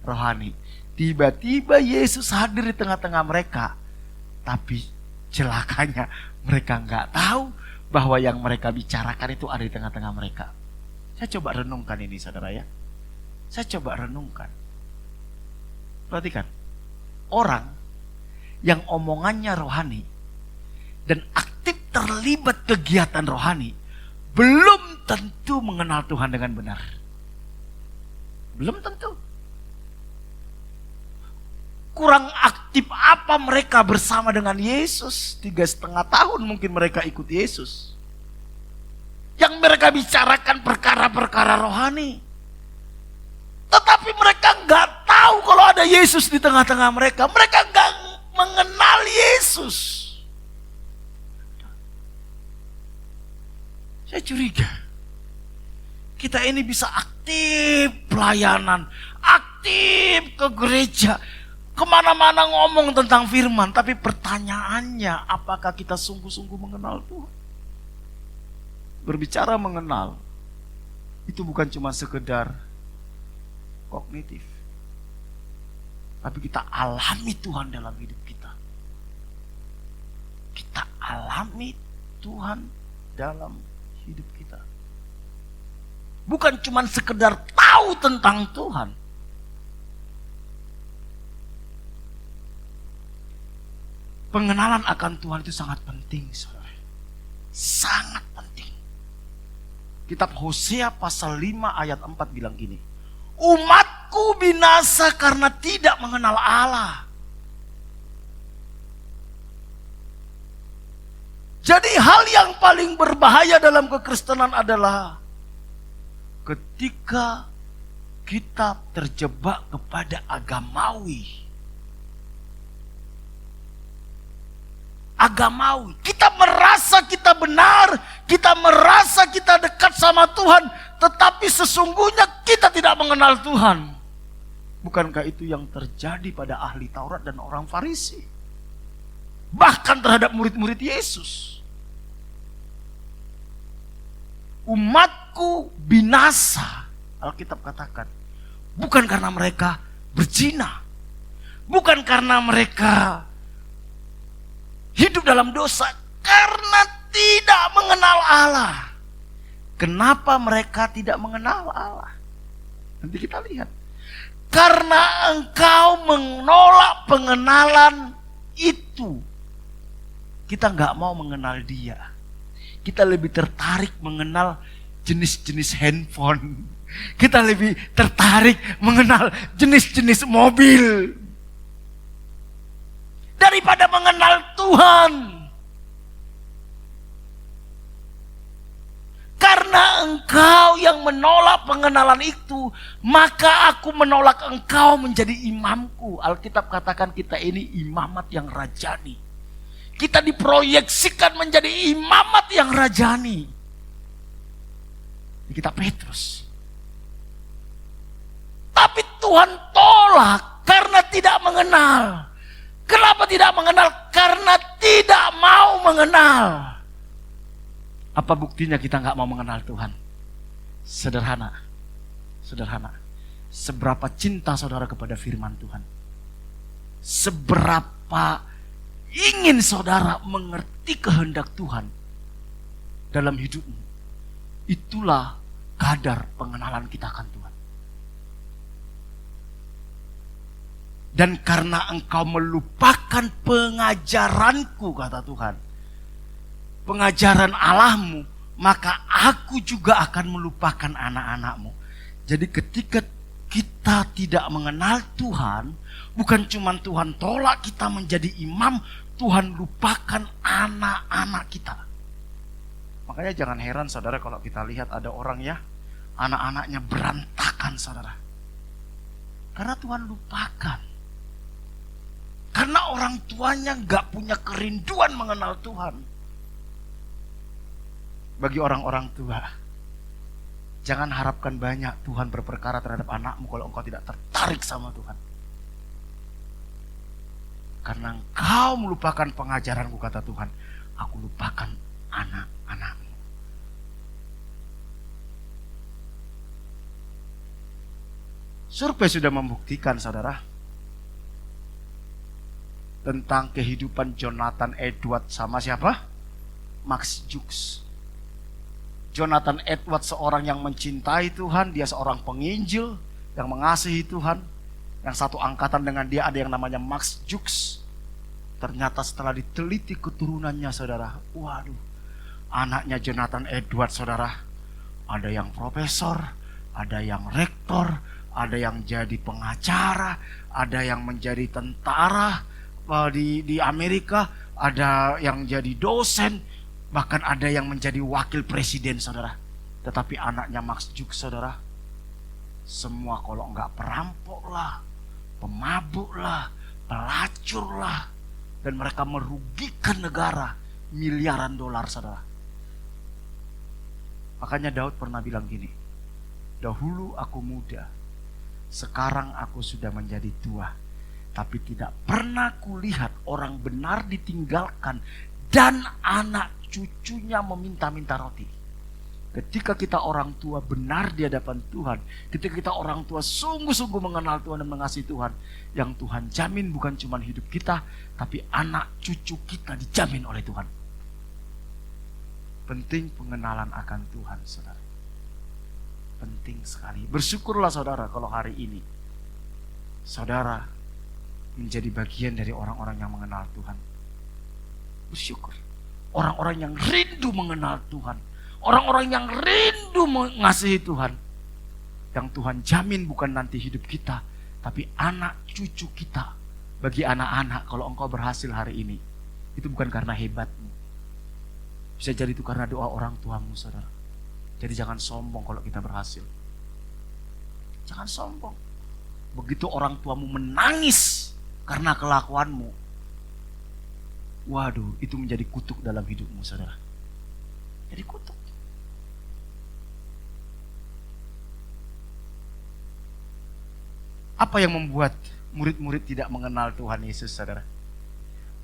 rohani. Tiba-tiba Yesus hadir di tengah-tengah mereka. Tapi celakanya mereka gak tahu bahwa yang mereka bicarakan itu ada di tengah-tengah mereka. Saya coba renungkan ini, saudara ya. Saya coba renungkan. Perhatikan. Orang yang omongannya rohani dan aktif terlibat kegiatan rohani belum tentu mengenal Tuhan dengan benar. Belum tentu. Kurang aktif apa mereka bersama dengan Yesus? 3,5 tahun mungkin mereka ikut Yesus. Yang mereka bicarakan perkara-perkara rohani. Tetapi mereka nggak tahu kalau ada Yesus di tengah-tengah mereka. Mereka nggak mengenal Yesus. Saya curiga kita ini bisa aktif pelayanan, aktif ke gereja, kemana-mana ngomong tentang firman, tapi pertanyaannya, apakah kita sungguh-sungguh mengenal Tuhan? Berbicara mengenal, itu bukan cuma sekedar kognitif, tapi kita alami Tuhan dalam hidup kita. Kita alami Tuhan dalam hidup kita. Bukan cuma sekedar tahu tentang Tuhan. Pengenalan akan Tuhan itu sangat penting, saudara. Sangat penting. Kitab Hosea pasal 5 ayat 4 bilang gini. Umatku binasa karena tidak mengenal Allah. Jadi hal yang paling berbahaya dalam kekristenan adalah ketika kita terjebak kepada agamawi. Agamawi. Kita merasa kita benar, kita merasa kita dekat sama Tuhan, tetapi sesungguhnya kita tidak mengenal Tuhan. Bukankah itu yang terjadi pada ahli Taurat dan orang Farisi? Bahkan terhadap murid-murid Yesus. Umatku binasa, Alkitab katakan, bukan karena mereka berzina, bukan karena mereka hidup dalam dosa, karena tidak mengenal Allah. Kenapa mereka tidak mengenal Allah? Nanti kita lihat. Karena engkau menolak pengenalan itu. Kita nggak mau mengenal Dia. Kita lebih tertarik mengenal jenis-jenis handphone. Kita lebih tertarik mengenal jenis-jenis mobil daripada mengenal Tuhan. Karena engkau yang menolak pengenalan itu, maka aku menolak engkau menjadi imamku. Alkitab katakan kita ini imamat yang rajani. Kita diproyeksikan menjadi imamat yang rajani. Kita Petrus. Tapi Tuhan tolak karena tidak mengenal. Kenapa tidak mengenal? Karena tidak mau mengenal. Apa buktinya kita nggak mau mengenal Tuhan? Sederhana. Sederhana. Seberapa cinta saudara kepada firman Tuhan. Seberapa ingin saudara mengerti kehendak Tuhan dalam hidupmu. Itulah kadar pengenalan kita akan Tuhan. Dan karena engkau melupakan pengajaranku, kata Tuhan, pengajaran Allahmu, maka aku juga akan melupakan anak-anakmu. Jadi ketika kita tidak mengenal Tuhan, bukan cuma Tuhan tolak kita menjadi imam, Tuhan lupakan anak-anak kita. Makanya jangan heran saudara kalau kita lihat ada orang ya, anak-anaknya berantakan saudara. Karena Tuhan lupakan. Karena orang tuanya gak punya kerinduan mengenal Tuhan. Bagi orang-orang tua, jangan harapkan banyak Tuhan berperkara terhadap anakmu kalau engkau tidak tertarik sama Tuhan. Karena engkau melupakan pengajaranku, kata Tuhan, aku lupakan anak-anakmu. Survei sudah membuktikan saudara, tentang kehidupan Jonathan Edwards sama siapa? Max Jukes. Jonathan Edwards seorang yang mencintai Tuhan, dia seorang penginjil yang mengasihi Tuhan. Yang satu angkatan dengan dia ada yang namanya Max Jukes. Ternyata setelah diteliti keturunannya saudara, waduh, anaknya Jonathan Edwards saudara, ada yang profesor, ada yang rektor, ada yang jadi pengacara, ada yang menjadi tentara di Amerika, ada yang jadi dosen, bahkan ada yang menjadi wakil presiden saudara. Tetapi anaknya Max Jukes saudara, semua kalau enggak perampok lah, pemabuk lah, pelacur lah, dan mereka merugikan negara miliaran dolar saudara. Makanya Daud pernah bilang gini, dahulu aku muda, sekarang aku sudah menjadi tua, Tapi tidak pernah kulihat orang benar ditinggalkan dan anak cucunya meminta-minta roti. Ketika kita orang tua benar di hadapan Tuhan, ketika kita orang tua sungguh-sungguh mengenal Tuhan dan mengasihi Tuhan, yang Tuhan jamin bukan cuma hidup kita, tapi anak cucu kita dijamin oleh Tuhan. Penting pengenalan akan Tuhan, saudara. Penting sekali. Bersyukurlah saudara kalau hari ini saudara menjadi bagian dari orang-orang yang mengenal Tuhan. Bersyukur. Orang-orang yang rindu mengenal Tuhan. Orang-orang yang rindu mengasihi Tuhan. Yang Tuhan jamin bukan nanti hidup kita, tapi anak cucu kita. Bagi anak-anak, kalau engkau berhasil hari ini, itu bukan karena hebatmu. Bisa jadi itu karena doa orang tuamu, saudara. Jadi jangan sombong kalau kita berhasil. Jangan sombong. Begitu orang tuamu menangis karena kelakuanmu, waduh, itu menjadi kutuk dalam hidupmu, saudara. Jadi kutuk. Apa yang membuat murid-murid tidak mengenal Tuhan Yesus, saudara?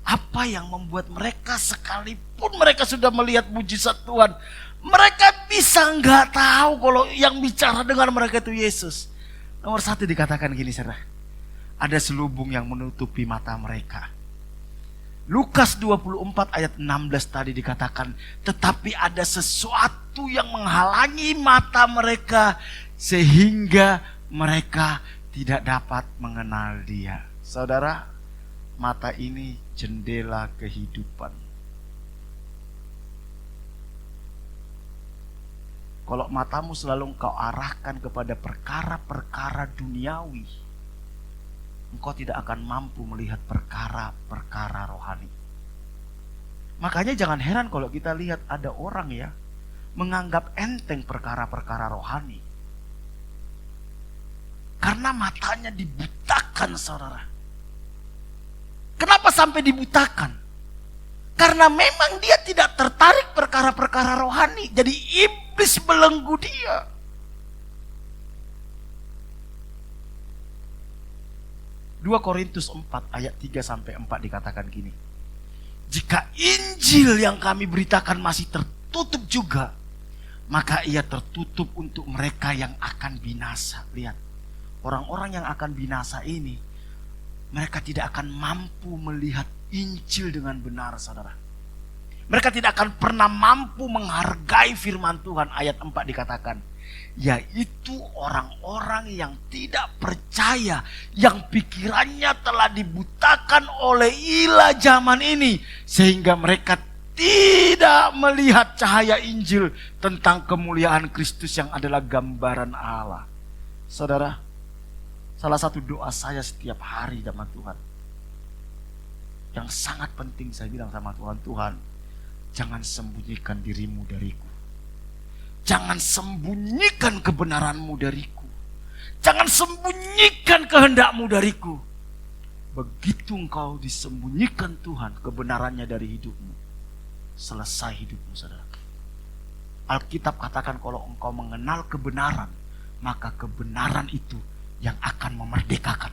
Apa yang membuat mereka sekalipun mereka sudah melihat mujizat Tuhan, mereka bisa nggak tahu kalau yang bicara dengan mereka itu Yesus? Nomor satu dikatakan gini, saudara. Ada selubung yang menutupi mata mereka. Lukas 24 ayat 16 tadi dikatakan, tetapi ada sesuatu yang menghalangi mata mereka sehingga mereka tidak dapat mengenal Dia. Saudara, mata ini jendela kehidupan. Kalau matamu selalu engkau arahkan kepada perkara-perkara duniawi, engkau tidak akan mampu melihat perkara-perkara rohani. Makanya jangan heran kalau kita lihat ada orang ya menganggap enteng perkara-perkara rohani. Karena matanya dibutakan, saudara. Kenapa sampai dibutakan? Karena memang dia tidak tertarik perkara-perkara rohani. Jadi iblis belenggu dia. Dua Korintus 4 ayat 3-4 dikatakan gini. Jika Injil yang kami beritakan masih tertutup juga, maka ia tertutup untuk mereka yang akan binasa. Lihat. Orang-orang yang akan binasa ini, mereka tidak akan mampu melihat Injil dengan benar, saudara. Mereka tidak akan pernah mampu menghargai firman Tuhan. Ayat 4 dikatakan, yaitu orang-orang yang tidak percaya, yang pikirannya telah dibutakan oleh ilah zaman ini, sehingga mereka tidak melihat cahaya Injil tentang kemuliaan Kristus yang adalah gambaran Allah. Saudara, salah satu doa saya setiap hari sama Tuhan, yang sangat penting saya bilang sama Tuhan, Tuhan, jangan sembunyikan dirimu dariku. Jangan sembunyikan kebenaranmu dariku. Jangan sembunyikan kehendakmu dariku. Begitu engkau disembunyikan Tuhan kebenarannya dari hidupmu, selesai hidupmu, saudara. Alkitab katakan kalau engkau mengenal kebenaran, maka kebenaran itu yang akan memerdekakan.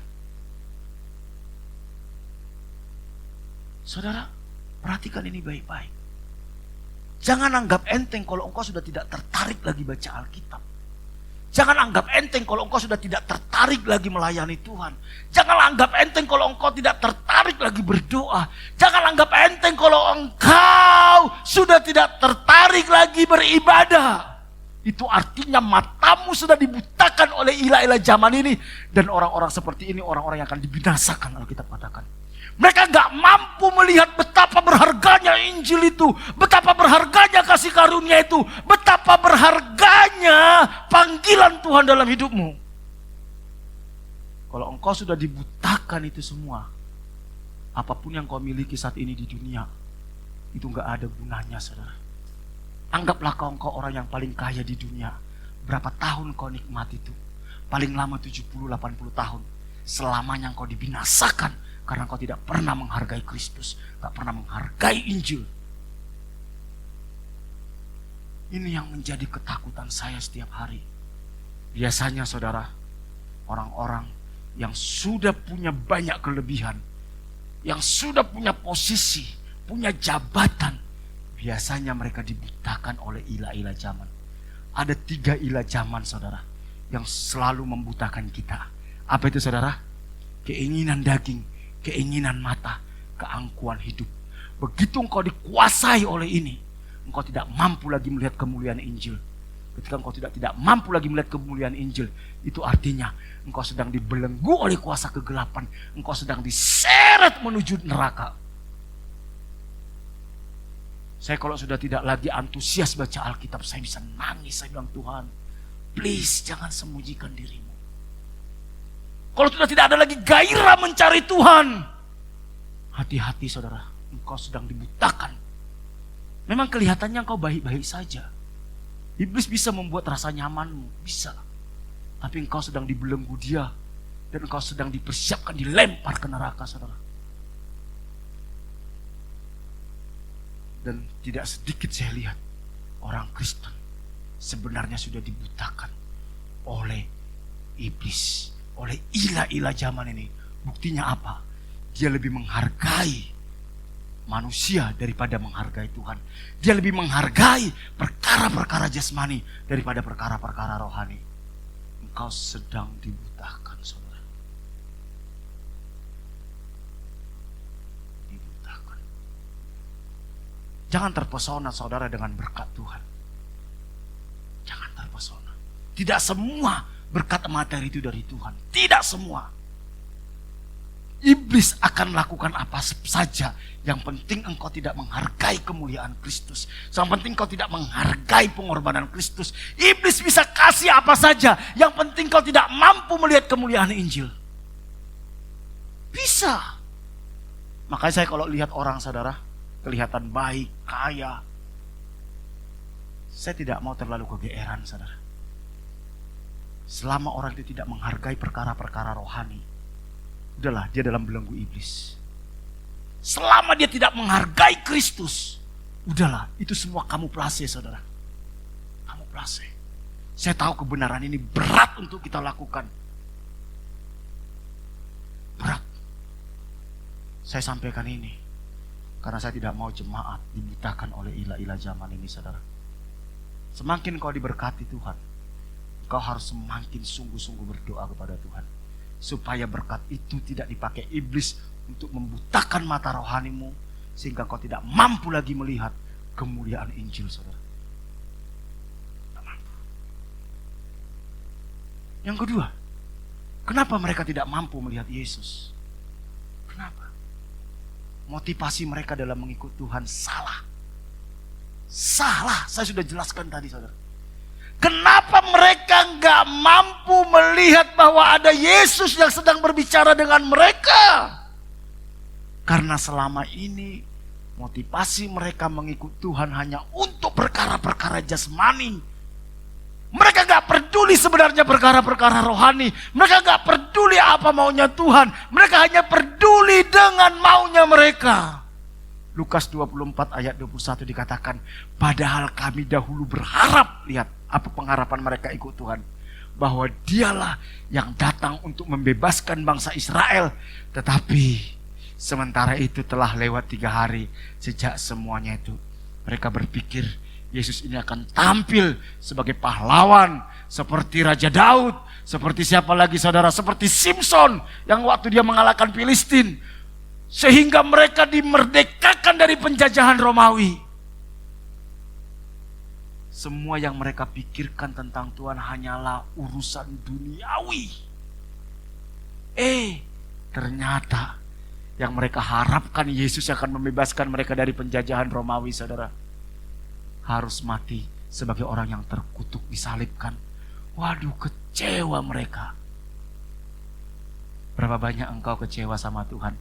Saudara, perhatikan ini baik-baik. Jangan anggap enteng kalau engkau sudah tidak tertarik lagi baca Alkitab. Jangan anggap enteng kalau engkau sudah tidak tertarik lagi melayani Tuhan. Jangan anggap enteng kalau engkau tidak tertarik lagi berdoa. Jangan anggap enteng kalau engkau sudah tidak tertarik lagi beribadah. Itu artinya matamu sudah dibutakan oleh ilah-ilah zaman ini. Dan orang-orang seperti ini orang-orang yang akan dibinasakan, Alkitab katakan. Mereka gak mampu melihat betapa berharganya Injil itu. Betapa berharganya kasih karunia itu. Betapa berharganya panggilan Tuhan dalam hidupmu. Kalau engkau sudah dibutakan itu semua, apapun yang kau miliki saat ini di dunia, itu gak ada gunanya, saudara. Anggaplah kau orang yang paling kaya di dunia. Berapa tahun kau nikmati itu? Paling lama 70-80 tahun. Selamanya kau dibinasakan karena kau tidak pernah menghargai Kristus, gak pernah menghargai Injil. Ini yang menjadi ketakutan saya setiap hari. Biasanya, saudara, orang-orang yang sudah punya banyak kelebihan, yang sudah punya posisi, punya jabatan, biasanya mereka dibutakan oleh ilah-ilah zaman. Ada 3 ilah zaman, saudara, yang selalu membutakan kita. Apa itu, saudara? Keinginan daging, keinginan mata, keangkuhan hidup. Begitu engkau dikuasai oleh ini, engkau tidak mampu lagi melihat kemuliaan Injil. Ketika engkau tidak mampu lagi melihat kemuliaan Injil, itu artinya engkau sedang dibelenggu oleh kuasa kegelapan. Engkau sedang diseret menuju neraka. Saya kalau sudah tidak lagi antusias baca Alkitab, saya bisa nangis. Saya bilang, Tuhan, please jangan sembunyikan dirimu. Kalau sudah tidak ada lagi gairah mencari Tuhan, hati-hati saudara, engkau sedang dibutakan. Memang kelihatannya engkau baik-baik saja. Iblis bisa membuat rasa nyamanmu, bisa. Tapi engkau sedang dibelenggu dia, dan engkau sedang dipersiapkan dilempar ke neraka, saudara. Dan tidak sedikit saya lihat orang Kristen sebenarnya sudah dibutakan oleh iblis, oleh ilah-ilah zaman ini. Buktinya apa? Dia lebih menghargai manusia daripada menghargai Tuhan. Dia lebih menghargai perkara-perkara jasmani daripada perkara-perkara rohani. Engkau sedang dibutakan, saudara. Dibutakan. Jangan terpesona, saudara, dengan berkat Tuhan. Jangan terpesona. Tidak semua berkat materi itu dari Tuhan. Tidak semua. Iblis akan lakukan apa saja. Yang penting engkau tidak menghargai kemuliaan Kristus. Yang penting engkau tidak menghargai pengorbanan Kristus. Iblis bisa kasih apa saja. Yang penting engkau tidak mampu melihat kemuliaan Injil. Bisa. Makanya saya kalau lihat orang, saudara, kelihatan baik, kaya, saya tidak mau terlalu kegeeran, saudara. Selama orang itu tidak menghargai perkara-perkara rohani, udahlah, dia dalam belenggu iblis. Selama dia tidak menghargai Kristus, udahlah, itu semua kamuflase, saudara. Kamuflase. Saya tahu kebenaran ini berat untuk kita lakukan. Berat. Saya sampaikan ini karena saya tidak mau jemaat dibutakan oleh ilah-ilah zaman ini, saudara. Semakin kau diberkati Tuhan, kau harus semakin sungguh-sungguh berdoa kepada Tuhan. Supaya berkat itu tidak dipakai iblis untuk membutakan mata rohanimu, sehingga kau tidak mampu lagi melihat kemuliaan Injil, saudara. Tidak mampu. Yang kedua, kenapa mereka tidak mampu melihat Yesus? Kenapa? Motivasi mereka dalam mengikut Tuhan salah. Salah, saya sudah jelaskan tadi, saudara. Kenapa mereka nggak mampu melihat bahwa ada Yesus yang sedang berbicara dengan mereka? Karena selama ini motivasi mereka mengikut Tuhan hanya untuk perkara-perkara jasmani. Mereka nggak peduli sebenarnya perkara-perkara rohani. Mereka nggak peduli apa maunya Tuhan. Mereka hanya peduli dengan maunya mereka. Lukas 24 ayat 21 dikatakan, padahal kami dahulu berharap, lihat apa pengharapan mereka ikut Tuhan, bahwa dialah yang datang untuk membebaskan bangsa Israel. Tetapi sementara itu telah lewat 3 hari sejak semuanya itu. Mereka berpikir Yesus ini akan tampil sebagai pahlawan seperti Raja Daud, seperti siapa lagi, saudara, seperti Simpson yang waktu dia mengalahkan Filistin, sehingga mereka dimerdekakan dari penjajahan Romawi. Semua yang mereka pikirkan tentang Tuhan hanyalah urusan duniawi. Ternyata yang mereka harapkan Yesus akan membebaskan mereka dari penjajahan Romawi, saudara, harus mati sebagai orang yang terkutuk, disalibkan. Waduh, kecewa mereka. Berapa banyak engkau kecewa sama Tuhan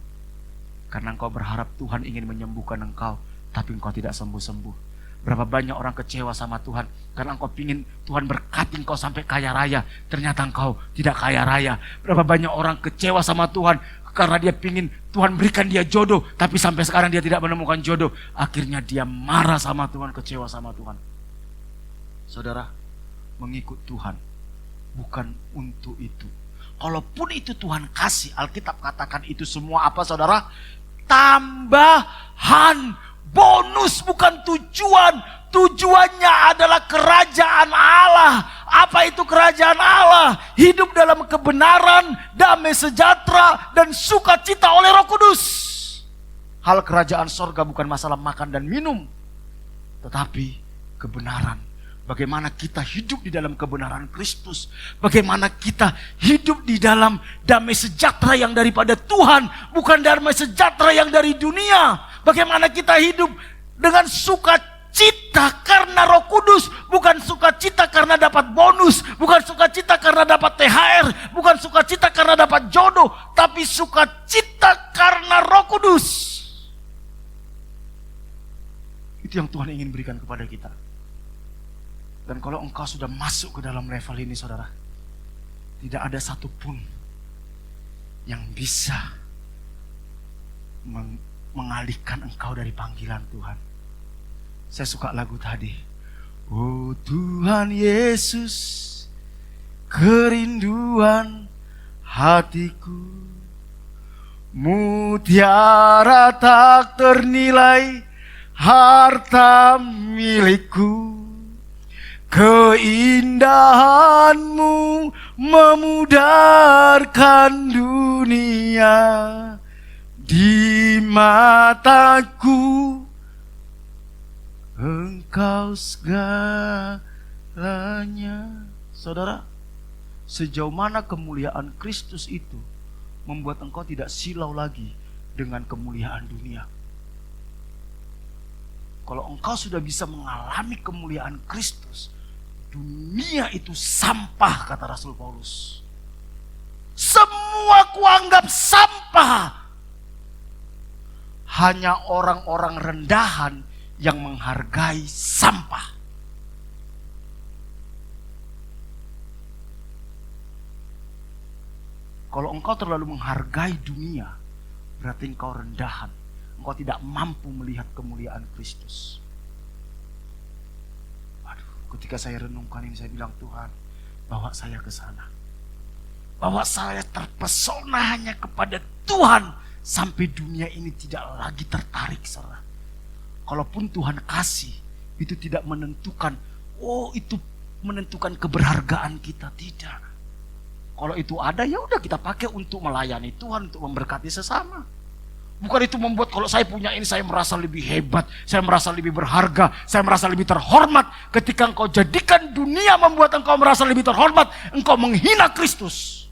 karena engkau berharap Tuhan ingin menyembuhkan engkau, tapi engkau tidak sembuh-sembuh. Berapa banyak orang kecewa sama Tuhan karena engkau pingin Tuhan berkati engkau sampai kaya raya, ternyata engkau tidak kaya raya. Berapa banyak orang kecewa sama Tuhan karena dia pingin Tuhan berikan dia jodoh, tapi sampai sekarang dia tidak menemukan jodoh. Akhirnya dia marah sama Tuhan, kecewa sama Tuhan. Saudara, mengikut Tuhan bukan untuk itu. Kalaupun itu Tuhan kasih, Alkitab katakan itu semua apa saudara? Tambahan, bonus, bukan tujuan. Tujuannya adalah kerajaan Allah. Apa itu kerajaan Allah? Hidup dalam kebenaran, damai sejahtera, dan sukacita oleh Roh Kudus. Hal kerajaan sorga bukan masalah makan dan minum, tetapi kebenaran. Bagaimana kita hidup di dalam kebenaran Kristus. Bagaimana kita hidup di dalam damai sejahtera yang daripada Tuhan, bukan damai sejahtera yang dari dunia. Bagaimana kita hidup dengan sukacita karena Roh Kudus, bukan sukacita karena dapat bonus, bukan sukacita karena dapat THR, bukan sukacita karena dapat jodoh, tapi sukacita karena Roh Kudus. Itu yang Tuhan ingin berikan kepada kita. Dan kalau engkau sudah masuk ke dalam level ini saudara, tidak ada satupun yang bisa mengalihkan engkau dari panggilan Tuhan. Saya suka lagu tadi. Oh Tuhan Yesus, kerinduan hatiku, mutiara tak ternilai, harta milikku. Keindahanmu memudarkan dunia di mataku. Engkau segalanya. Saudara, sejauh mana kemuliaan Kristus itu membuat engkau tidak silau lagi dengan kemuliaan dunia. Kalau engkau sudah bisa mengalami kemuliaan Kristus, dunia itu sampah, kata Rasul Paulus. Semua kuanggap sampah. Hanya orang-orang rendahan yang menghargai sampah. Kalau engkau terlalu menghargai dunia, berarti engkau rendahan. Engkau tidak mampu melihat kemuliaan Kristus. Ketika saya renungkan ini, saya bilang, Tuhan, bawa saya ke sana. Bawa saya terpesona hanya kepada Tuhan, sampai dunia ini tidak lagi tertarik, saudara. Kalaupun Tuhan kasih, itu tidak menentukan, oh itu menentukan keberhargaan kita, tidak. Kalau itu ada, ya udah kita pakai untuk melayani Tuhan, untuk memberkati sesama. Bukan itu membuat kalau saya punya ini saya merasa lebih hebat, saya merasa lebih berharga, saya merasa lebih terhormat. Ketika engkau jadikan dunia membuat engkau merasa lebih terhormat, engkau menghina Kristus.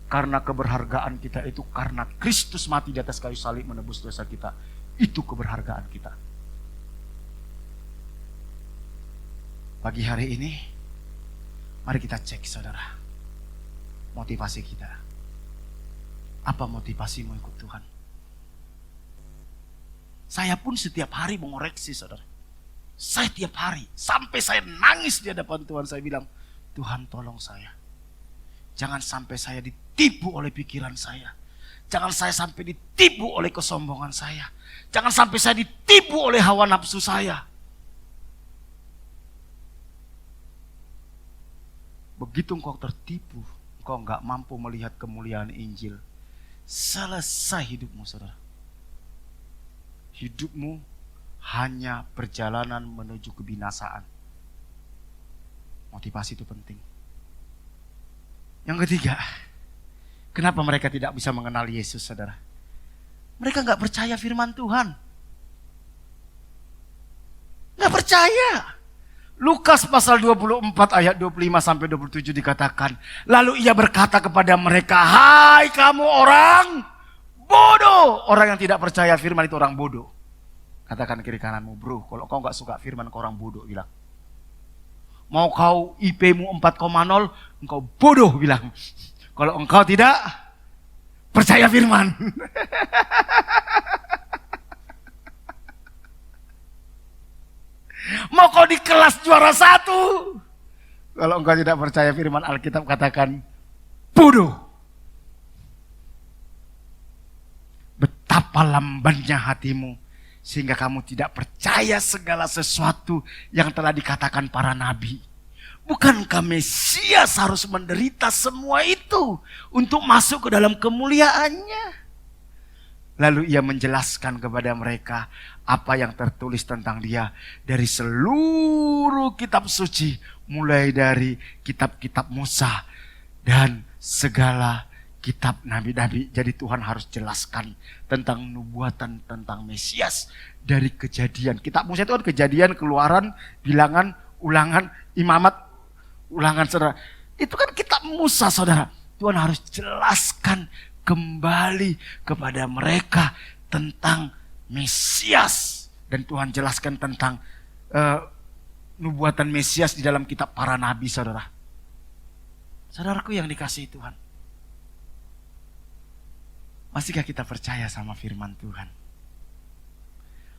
Karena keberhargaan kita itu karena Kristus mati di atas kayu salib menebus dosa kita. Itu keberhargaan kita. Pagi hari ini, mari kita cek saudara, motivasi kita. Apa motivasimu ikut Tuhan? Saya pun setiap hari mengoreksi saudara. Saya tiap hari, sampai saya nangis di hadapan Tuhan. Saya bilang, Tuhan tolong saya. Jangan sampai saya ditipu oleh pikiran saya. Jangan saya sampai ditipu oleh kesombongan saya. Jangan sampai saya ditipu oleh hawa nafsu saya. Begitu engkau tertipu, engkau gak mampu melihat kemuliaan Injil. Selesai hidupmu saudara. Hidupmu hanya perjalanan menuju kebinasaan. Motivasi itu penting. Yang ketiga, kenapa mereka tidak bisa mengenal Yesus saudara? Mereka gak percaya firman Tuhan. Gak percaya. Lukas pasal 24 ayat 25 sampai 27 dikatakan, lalu ia berkata kepada mereka, hai kamu orang bodoh. Orang yang tidak percaya firman itu orang bodoh. Katakan kiri kananmu, bro, kalau kau gak suka firman kau orang bodoh, bilang. Mau kau IP-mu 4,0, engkau bodoh, bilang. Kalau engkau tidak percaya firman. Mau kau di kelas juara 1, kalau engkau tidak percaya firman Alkitab, katakan bodoh. Betapa lambannya hatimu sehingga kamu tidak percaya segala sesuatu yang telah dikatakan para nabi. Bukankah Mesias harus menderita semua itu untuk masuk ke dalam kemuliaannya? Lalu ia menjelaskan kepada mereka apa yang tertulis tentang dia dari seluruh kitab suci, mulai dari kitab-kitab Musa dan segala kitab nabi-nabi. Jadi Tuhan harus jelaskan tentang nubuatan tentang Mesias dari Kejadian. Kitab Musa itu kan Kejadian, Keluaran, Bilangan, Ulangan, Imamat, Ulangan, saudara. Itu kan kitab Musa, saudara. Tuhan harus jelaskan kembali kepada mereka tentang Mesias. Dan Tuhan jelaskan tentang nubuatan Mesias di dalam kitab para nabi, saudara. Saudaraku yang dikasihi Tuhan, masihkah kita percaya sama firman Tuhan?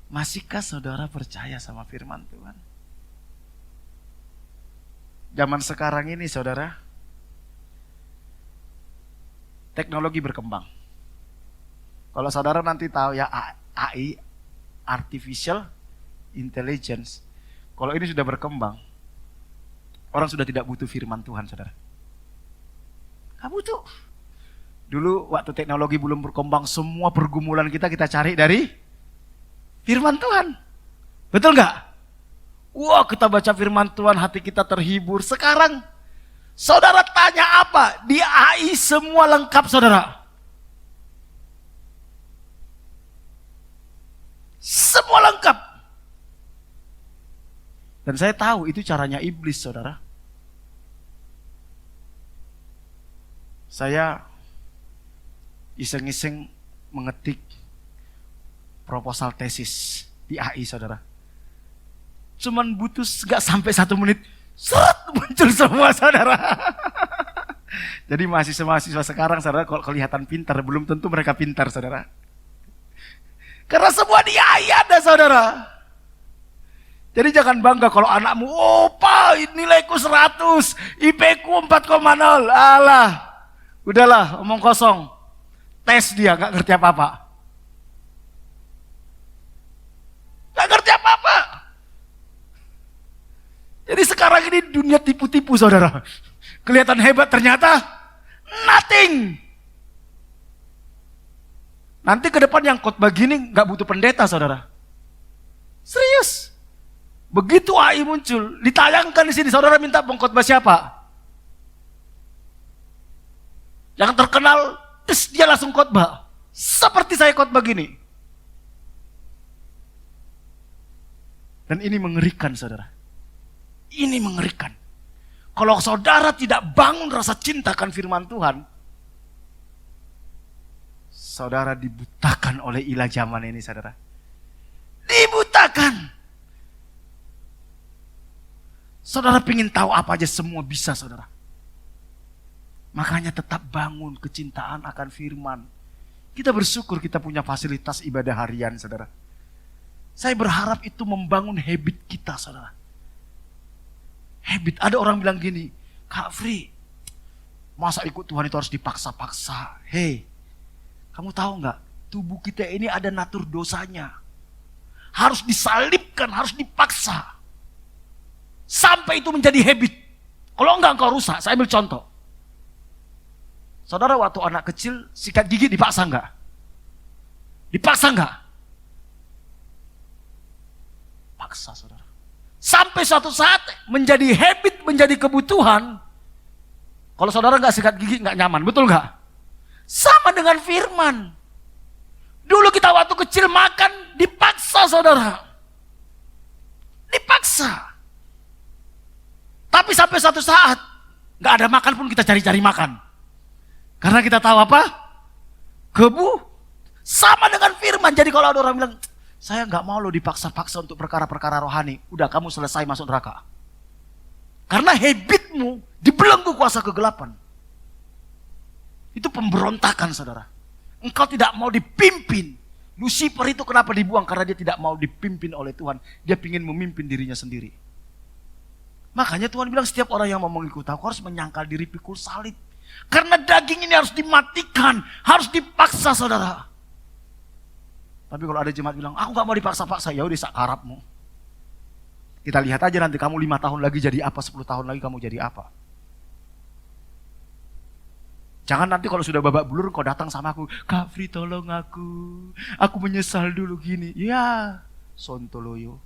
Masihkah saudara percaya sama firman Tuhan? Zaman sekarang ini, saudara, teknologi berkembang. Kalau saudara nanti tahu ya AI, Artificial Intelligence. Kalau ini sudah berkembang, orang sudah tidak butuh firman Tuhan, saudara. Gak butuh. Dulu waktu teknologi belum berkembang, semua pergumulan kita cari dari firman Tuhan. Betul gak? Wah, kita baca firman Tuhan, hati kita terhibur. Sekarang saudara tanya apa? Di AI semua lengkap, saudara. Semua lengkap. Dan saya tahu itu caranya iblis, saudara. Saya iseng-iseng mengetik proposal tesis di AI, saudara. Cuman butuh gak sampai 1 menit, seret muncul semua, saudara. Jadi mahasiswa-mahasiswa sekarang, saudara, kalau kelihatan pintar, belum tentu mereka pintar, saudara. Karena semua di AI ada, saudara. Jadi jangan bangga kalau anakmu, oh Pak, nilaiku 100, IP ku 4,0. Alah, udahlah, omong kosong. Tes dia, gak ngerti apa-apa. Gak ngerti apa-apa. Jadi sekarang ini dunia tipu-tipu, saudara. Kelihatan hebat, ternyata nothing. Nanti ke depan yang khotbah gini gak butuh pendeta, saudara. Serius. Begitu AI muncul, ditayangkan di sini, saudara minta pengkhotbah siapa? Yang terkenal, terus dia langsung khotbah. Seperti saya khotbah gini. Dan ini mengerikan, saudara. Ini mengerikan. Kalau saudara tidak bangun rasa cinta akan firman Tuhan, saudara dibutakan oleh ilah zaman ini, saudara. Dibutakan. Saudara pengen tahu apa aja, semua bisa, saudara. Makanya tetap bangun kecintaan akan firman. Kita bersyukur kita punya fasilitas ibadah harian, saudara. Saya berharap itu membangun habit kita, saudara. Habit. Ada orang bilang gini, Kak Fri, masa ikut Tuhan itu harus dipaksa-paksa? Hei, kamu tahu nggak? Tubuh kita ini ada natur dosanya. Harus disalibkan, harus dipaksa. Sampai itu menjadi habit. Kalau enggak engkau rusak. Saya ambil contoh. Saudara waktu anak kecil sikat gigi dipaksa enggak? Dipaksa enggak? Paksa, saudara. Sampai suatu saat menjadi habit, menjadi kebutuhan. Kalau saudara enggak sikat gigi enggak nyaman, betul enggak? Sama dengan firman. Dulu kita waktu kecil makan dipaksa, saudara. Dipaksa. Tapi sampai suatu saat gak ada makan pun kita cari-cari makan. Karena kita tahu apa? Kebu. Sama dengan firman. Jadi kalau ada orang bilang, saya gak mau lo dipaksa-paksa untuk perkara-perkara rohani. Udah, kamu selesai masuk neraka. Karena habitmu dibelenggu kuasa kegelapan. Itu pemberontakan, saudara. Engkau tidak mau dipimpin. Lucifer itu kenapa dibuang? Karena dia tidak mau dipimpin oleh Tuhan. Dia ingin memimpin dirinya sendiri. Makanya Tuhan bilang setiap orang yang mau mengikuti aku harus menyangkal diri, pikul salib. Karena daging ini harus dimatikan, harus dipaksa, saudara. Tapi kalau ada jemaat bilang, aku gak mau dipaksa-paksa, ya udah sakarapmu. Kita lihat aja nanti kamu 5 tahun lagi jadi apa, 10 tahun lagi kamu jadi apa. Jangan nanti kalau sudah babak belur kau datang sama aku, Kak Fri tolong aku menyesal dulu gini. Ya, sontoloyo.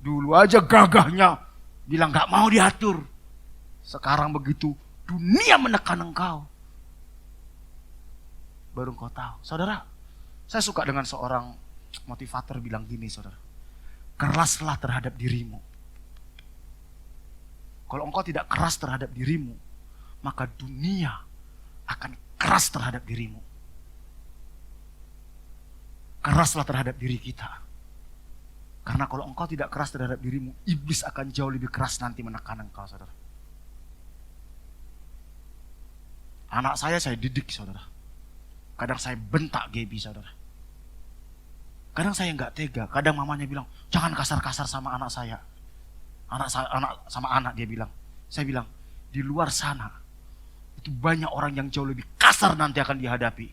Dulu aja gagahnya bilang gak mau diatur. Sekarang begitu dunia menekan engkau, baru engkau tahu. Saudara, saya suka dengan seorang motivator bilang gini, saudara. Keraslah terhadap dirimu. Kalau engkau tidak keras terhadap dirimu, maka dunia akan keras terhadap dirimu. Keraslah terhadap diri kita. Karena kalau engkau tidak keras terhadap dirimu, iblis akan jauh lebih keras nanti menekan engkau, saudara. Anak saya didik, saudara. Kadang saya bentak Gaby, saudara. Kadang saya nggak tega. Kadang mamanya bilang, jangan kasar-kasar sama anak saya. Anak sama anak dia bilang. Saya bilang, di luar sana itu banyak orang yang jauh lebih kasar nanti akan dihadapi.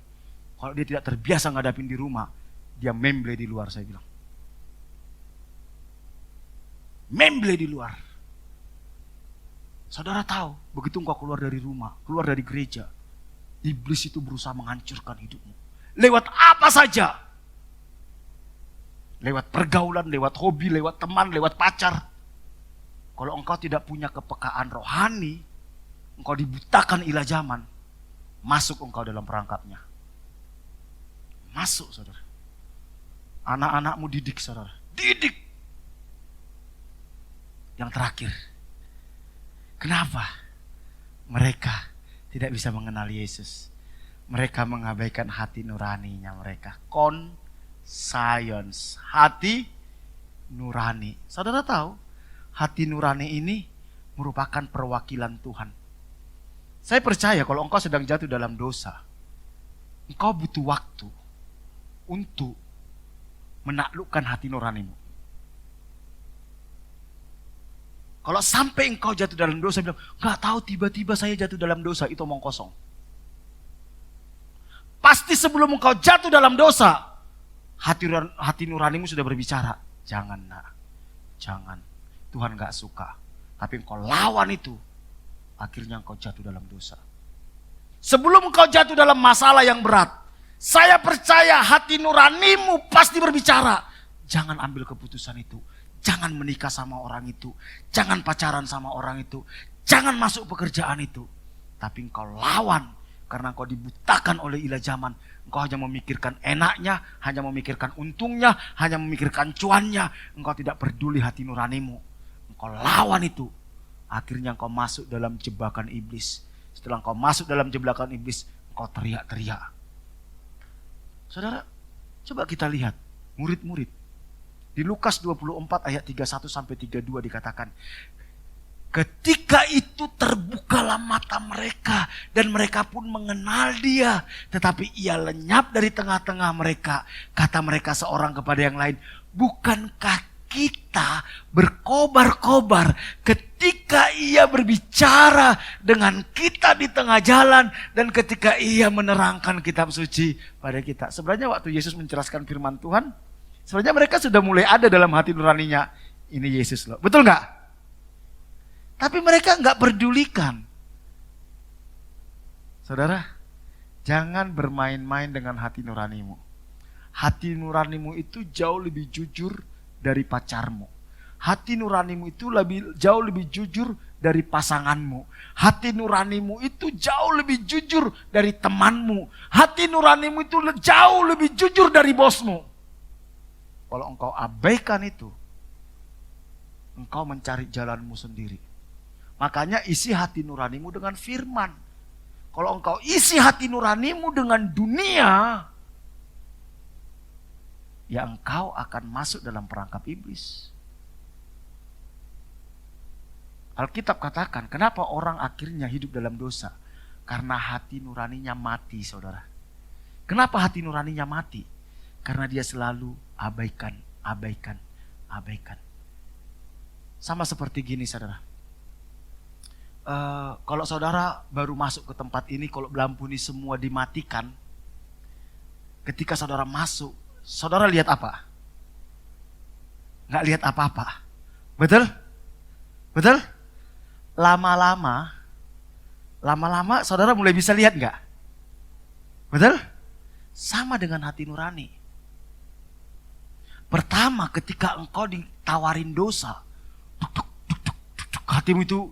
Kalau dia tidak terbiasa ngadapin di rumah, dia memble di luar, saya bilang. Memble di luar. Saudara tahu, begitu engkau keluar dari rumah, keluar dari gereja, iblis itu berusaha menghancurkan hidupmu. Lewat apa saja. Lewat pergaulan, lewat hobi, lewat teman, lewat pacar. Kalau engkau tidak punya kepekaan rohani, engkau dibutakan ilah zaman, masuk engkau dalam perangkapnya. Masuk, saudara. Anak-anakmu didik, saudara. Didik. Yang terakhir, kenapa mereka tidak bisa mengenal Yesus? Mereka mengabaikan hati nuraninya mereka. Conscience, hati nurani. Saudara tahu, hati nurani ini merupakan perwakilan Tuhan. Saya percaya kalau engkau sedang jatuh dalam dosa, engkau butuh waktu untuk menaklukkan hati nuranimu. Kalau sampai engkau jatuh dalam dosa, bilang, gak tahu tiba-tiba saya jatuh dalam dosa, itu omong kosong. Pasti sebelum engkau jatuh dalam dosa, hati nuranimu sudah berbicara. Jangan nak, jangan. Tuhan gak suka. Tapi engkau lawan itu, akhirnya engkau jatuh dalam dosa. Sebelum engkau jatuh dalam masalah yang berat, saya percaya hati nuranimu pasti berbicara. Jangan ambil keputusan itu. Jangan menikah sama orang itu. Jangan pacaran sama orang itu. Jangan masuk pekerjaan itu. Tapi engkau lawan. Karena engkau dibutakan oleh ilah zaman. Engkau hanya memikirkan enaknya. Hanya memikirkan untungnya. Hanya memikirkan cuannya. Engkau tidak peduli hati nuranimu. Engkau lawan itu. Akhirnya engkau masuk dalam jebakan iblis. Setelah engkau masuk dalam jebakan iblis, engkau teriak-teriak. Saudara, coba kita lihat murid-murid. Di Lukas 24 ayat 31 sampai 32 dikatakan, ketika itu terbukalah mata mereka dan mereka pun mengenal dia, tetapi ia lenyap dari tengah-tengah mereka. Kata mereka seorang kepada yang lain, bukankah kita berkobar-kobar ketika ia berbicara dengan kita di tengah jalan dan ketika ia menerangkan kitab suci pada kita. Sebenarnya waktu Yesus menjelaskan firman Tuhan, sebenarnya mereka sudah mulai ada dalam hati nuraninya, ini Yesus loh. Betul nggak? Tapi mereka nggak pedulikan. Saudara, jangan bermain-main dengan hati nuranimu. Hati nuranimu itu jauh lebih jujur dari pacarmu. Hati nuranimu itu jauh lebih jujur dari pasanganmu. Hati nuranimu itu jauh lebih jujur dari temanmu. Hati nuranimu itu jauh lebih jujur dari bosmu. Kalau engkau abaikan itu, engkau mencari jalanmu sendiri. Makanya isi hati nuranimu dengan firman. Kalau engkau isi hati nuranimu dengan dunia, ya engkau akan masuk dalam perangkap iblis. Alkitab katakan, kenapa orang akhirnya hidup dalam dosa? Karena hati nuraninya mati, saudara. Kenapa hati nuraninya mati? Karena dia selalu abaikan. Sama seperti gini, saudara. Kalau saudara baru masuk ke tempat ini, kalau lampu ini semua dimatikan, ketika saudara masuk, saudara lihat apa? nggak lihat apa-apa. Betul? Betul? Lama-lama saudara mulai bisa lihat nggak? Betul? Sama dengan hati nurani. Pertama ketika engkau ditawarin dosa, hatimu itu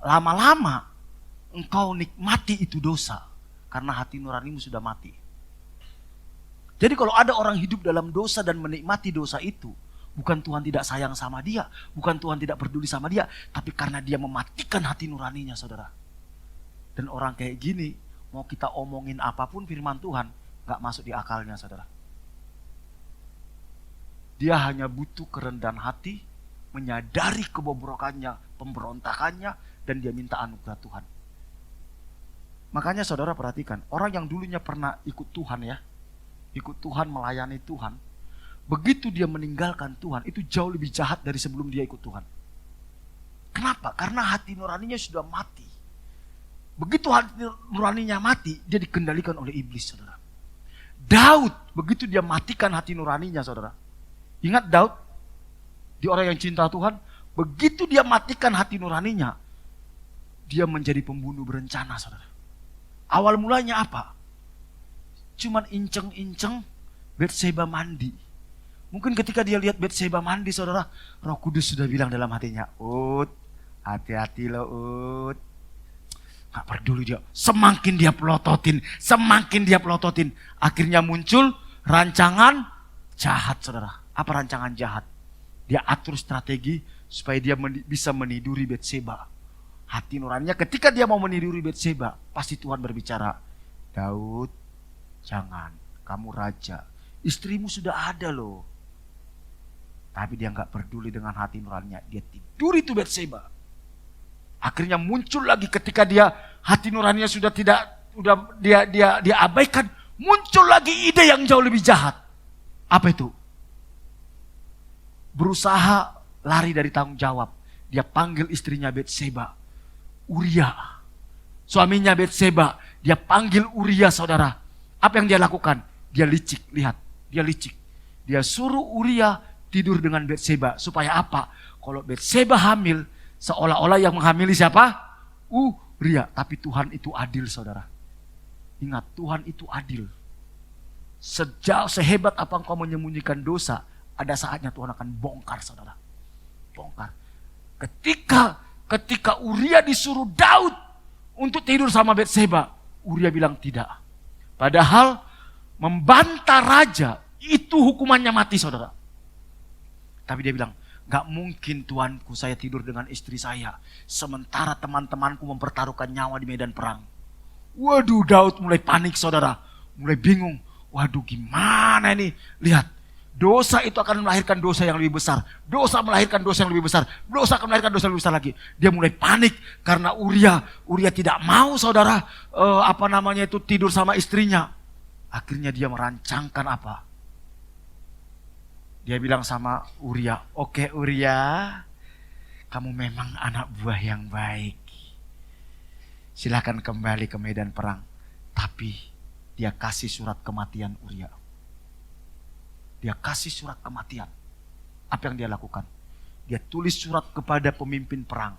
lama-lama engkau nikmati itu dosa karena hati nuranimu sudah mati. Jadi kalau ada orang hidup dalam dosa dan menikmati dosa itu, bukan Tuhan tidak sayang sama dia, bukan Tuhan tidak peduli sama dia, tapi karena dia mematikan hati nuraninya, saudara. Dan orang kayak gini, mau kita omongin apapun firman Tuhan, gak masuk di akalnya, saudara. Dia hanya butuh kerendahan hati, menyadari kebobrokannya, pemberontakannya, dan dia minta anugerah Tuhan. Makanya saudara perhatikan, orang yang dulunya pernah ikut Tuhan ya, ikut Tuhan, melayani Tuhan, begitu dia meninggalkan Tuhan, itu jauh lebih jahat dari sebelum dia ikut Tuhan. Kenapa? Karena hati nuraninya sudah mati. Begitu hati nuraninya mati, dia dikendalikan oleh iblis, saudara. Daud, begitu dia matikan hati nuraninya, saudara. Ingat Daud, dia orang yang cinta Tuhan, begitu dia matikan hati nuraninya, dia menjadi pembunuh berencana, saudara. Awal mulanya apa? Cuman inceng-inceng Batseba mandi. Mungkin ketika dia lihat Batseba mandi, saudara, Roh Kudus sudah bilang dalam hatinya, Ut, hati-hati lo Ut. Gak peduli dia, semakin dia pelototin. Akhirnya muncul rancangan jahat, saudara. Apa rancangan jahat? Dia atur strategi supaya dia bisa meniduri Batseba. Hati nuraninya ketika dia mau meniduri Batseba, pasti Tuhan berbicara, Daud, jangan, kamu raja, istrimu sudah ada loh. Tapi dia gak peduli dengan hati nuraninya, dia tidur itu Batseba. Akhirnya muncul lagi ketika dia hati nuraninya sudah dia abaikan, muncul lagi ide yang jauh lebih jahat. Apa itu? Berusaha lari dari tanggung jawab. Dia panggil istrinya Batseba, Uria. Suaminya Batseba, dia panggil Uria, saudara. Apa yang dia lakukan? Dia licik, lihat, dia licik. Dia suruh Uria tidur dengan Batseba. Supaya apa? Kalau Batseba hamil, seolah-olah yang menghamili siapa? Uria. Tapi Tuhan itu adil, saudara. Ingat, Tuhan itu adil. Sehebat apa engkau menyembunyikan dosa, ada saatnya Tuhan akan bongkar, saudara. Bongkar. Ketika Uria disuruh Daud untuk tidur sama Batseba, Uria bilang tidak. Padahal membantah raja itu hukumannya mati, saudara. Tapi dia bilang, gak mungkin tuanku saya tidur dengan istri saya, sementara teman-temanku mempertaruhkan nyawa di medan perang. Waduh, Daud mulai panik, saudara. Mulai bingung. Waduh, gimana ini? Lihat, dosa itu akan melahirkan dosa yang lebih besar. Dosa melahirkan dosa yang lebih besar. Dosa akan melahirkan dosa yang lebih besar lagi. Dia mulai panik karena Uria tidak mau, saudara, tidur sama istrinya. Akhirnya dia merancangkan apa? Dia bilang sama Uria, oke Uria, kamu memang anak buah yang baik. Silakan kembali ke medan perang. Tapi dia kasih surat kematian Uria. Dia kasih surat kematian. Apa yang dia lakukan? Dia tulis surat kepada pemimpin perang.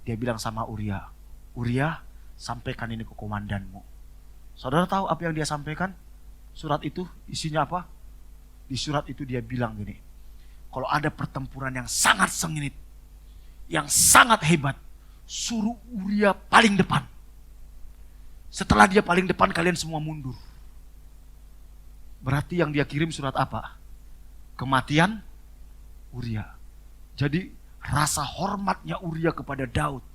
Dia bilang sama Uria, Uria, sampaikan ini ke komandanmu. Saudara tahu apa yang dia sampaikan? Surat itu isinya apa? Di surat itu dia bilang gini, kalau ada pertempuran yang sangat sengit, yang sangat hebat, suruh Uria paling depan. Setelah dia paling depan, kalian semua mundur. Berarti yang dia kirim surat apa? Kematian Uria. Jadi rasa hormatnya Uria kepada Daud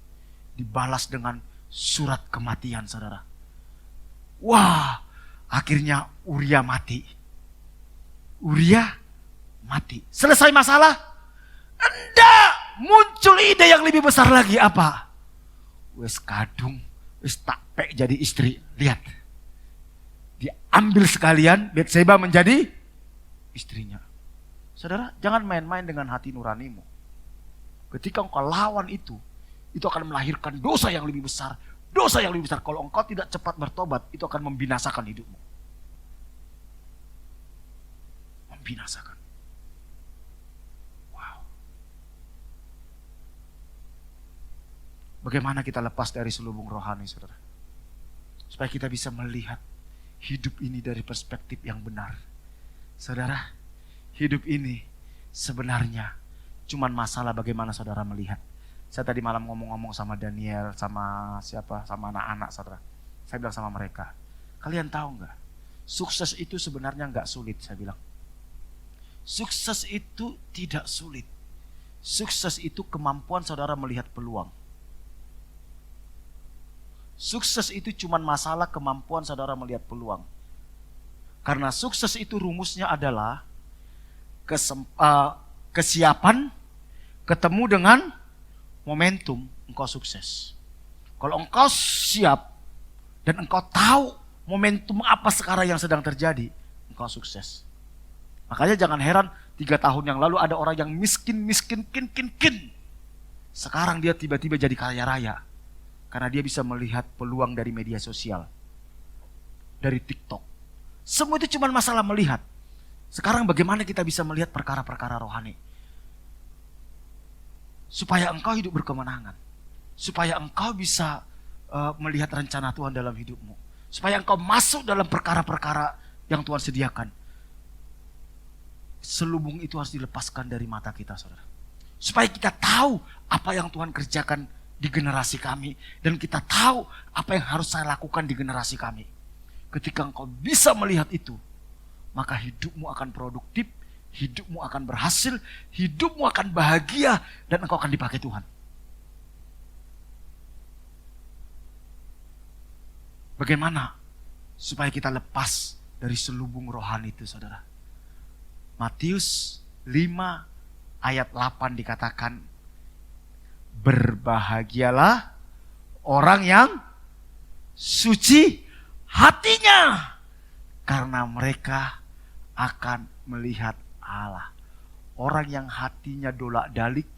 dibalas dengan surat kematian, saudara. Wah, akhirnya Uria mati. Uria mati. Selesai masalah? Enggak, muncul ide yang lebih besar lagi. Apa? Wes kadung, wes takpek jadi istri. Lihat, diambil sekalian Batseba menjadi istrinya. Saudara, jangan main-main dengan hati nuranimu. Ketika engkau lawan itu akan melahirkan dosa yang lebih besar. Dosa yang lebih besar. Kalau engkau tidak cepat bertobat, itu akan membinasakan hidupmu. Membinasakan. Bagaimana kita lepas dari selubung rohani, saudara? Supaya kita bisa melihat hidup ini dari perspektif yang benar. Saudara, hidup ini sebenarnya cuman masalah bagaimana saudara melihat. Saya tadi malam ngomong-ngomong sama Daniel, sama anak-anak saudara. Saya bilang sama mereka, kalian tahu nggak? Sukses itu sebenarnya nggak sulit, saya bilang. Sukses itu tidak sulit. Sukses itu kemampuan saudara melihat peluang. Sukses itu cuma masalah kemampuan saudara melihat peluang. Karena sukses itu rumusnya adalah kesiapan ketemu dengan momentum engkau sukses. Kalau engkau siap dan engkau tahu momentum apa sekarang yang sedang terjadi, engkau sukses. Makanya jangan heran 3 tahun yang lalu ada orang yang miskin. Sekarang dia tiba-tiba jadi kaya raya. Karena dia bisa melihat peluang dari media sosial. Dari TikTok. Semua itu cuma masalah melihat. Sekarang bagaimana kita bisa melihat perkara-perkara rohani. Supaya engkau hidup berkemenangan. Supaya engkau bisa melihat rencana Tuhan dalam hidupmu. Supaya engkau masuk dalam perkara-perkara yang Tuhan sediakan. Selubung itu harus dilepaskan dari mata kita, saudara. Supaya kita tahu apa yang Tuhan kerjakan di generasi kami. Dan kita tahu apa yang harus saya lakukan di generasi kami. Ketika engkau bisa melihat itu, maka hidupmu akan produktif, hidupmu akan berhasil, hidupmu akan bahagia, dan engkau akan dipakai Tuhan. Bagaimana supaya kita lepas dari selubung rohani itu, saudara? Matius 5 ayat 8 dikatakan, berbahagialah orang yang suci hatinya, karena mereka akan melihat Allah. Orang yang hatinya dolak-dalik,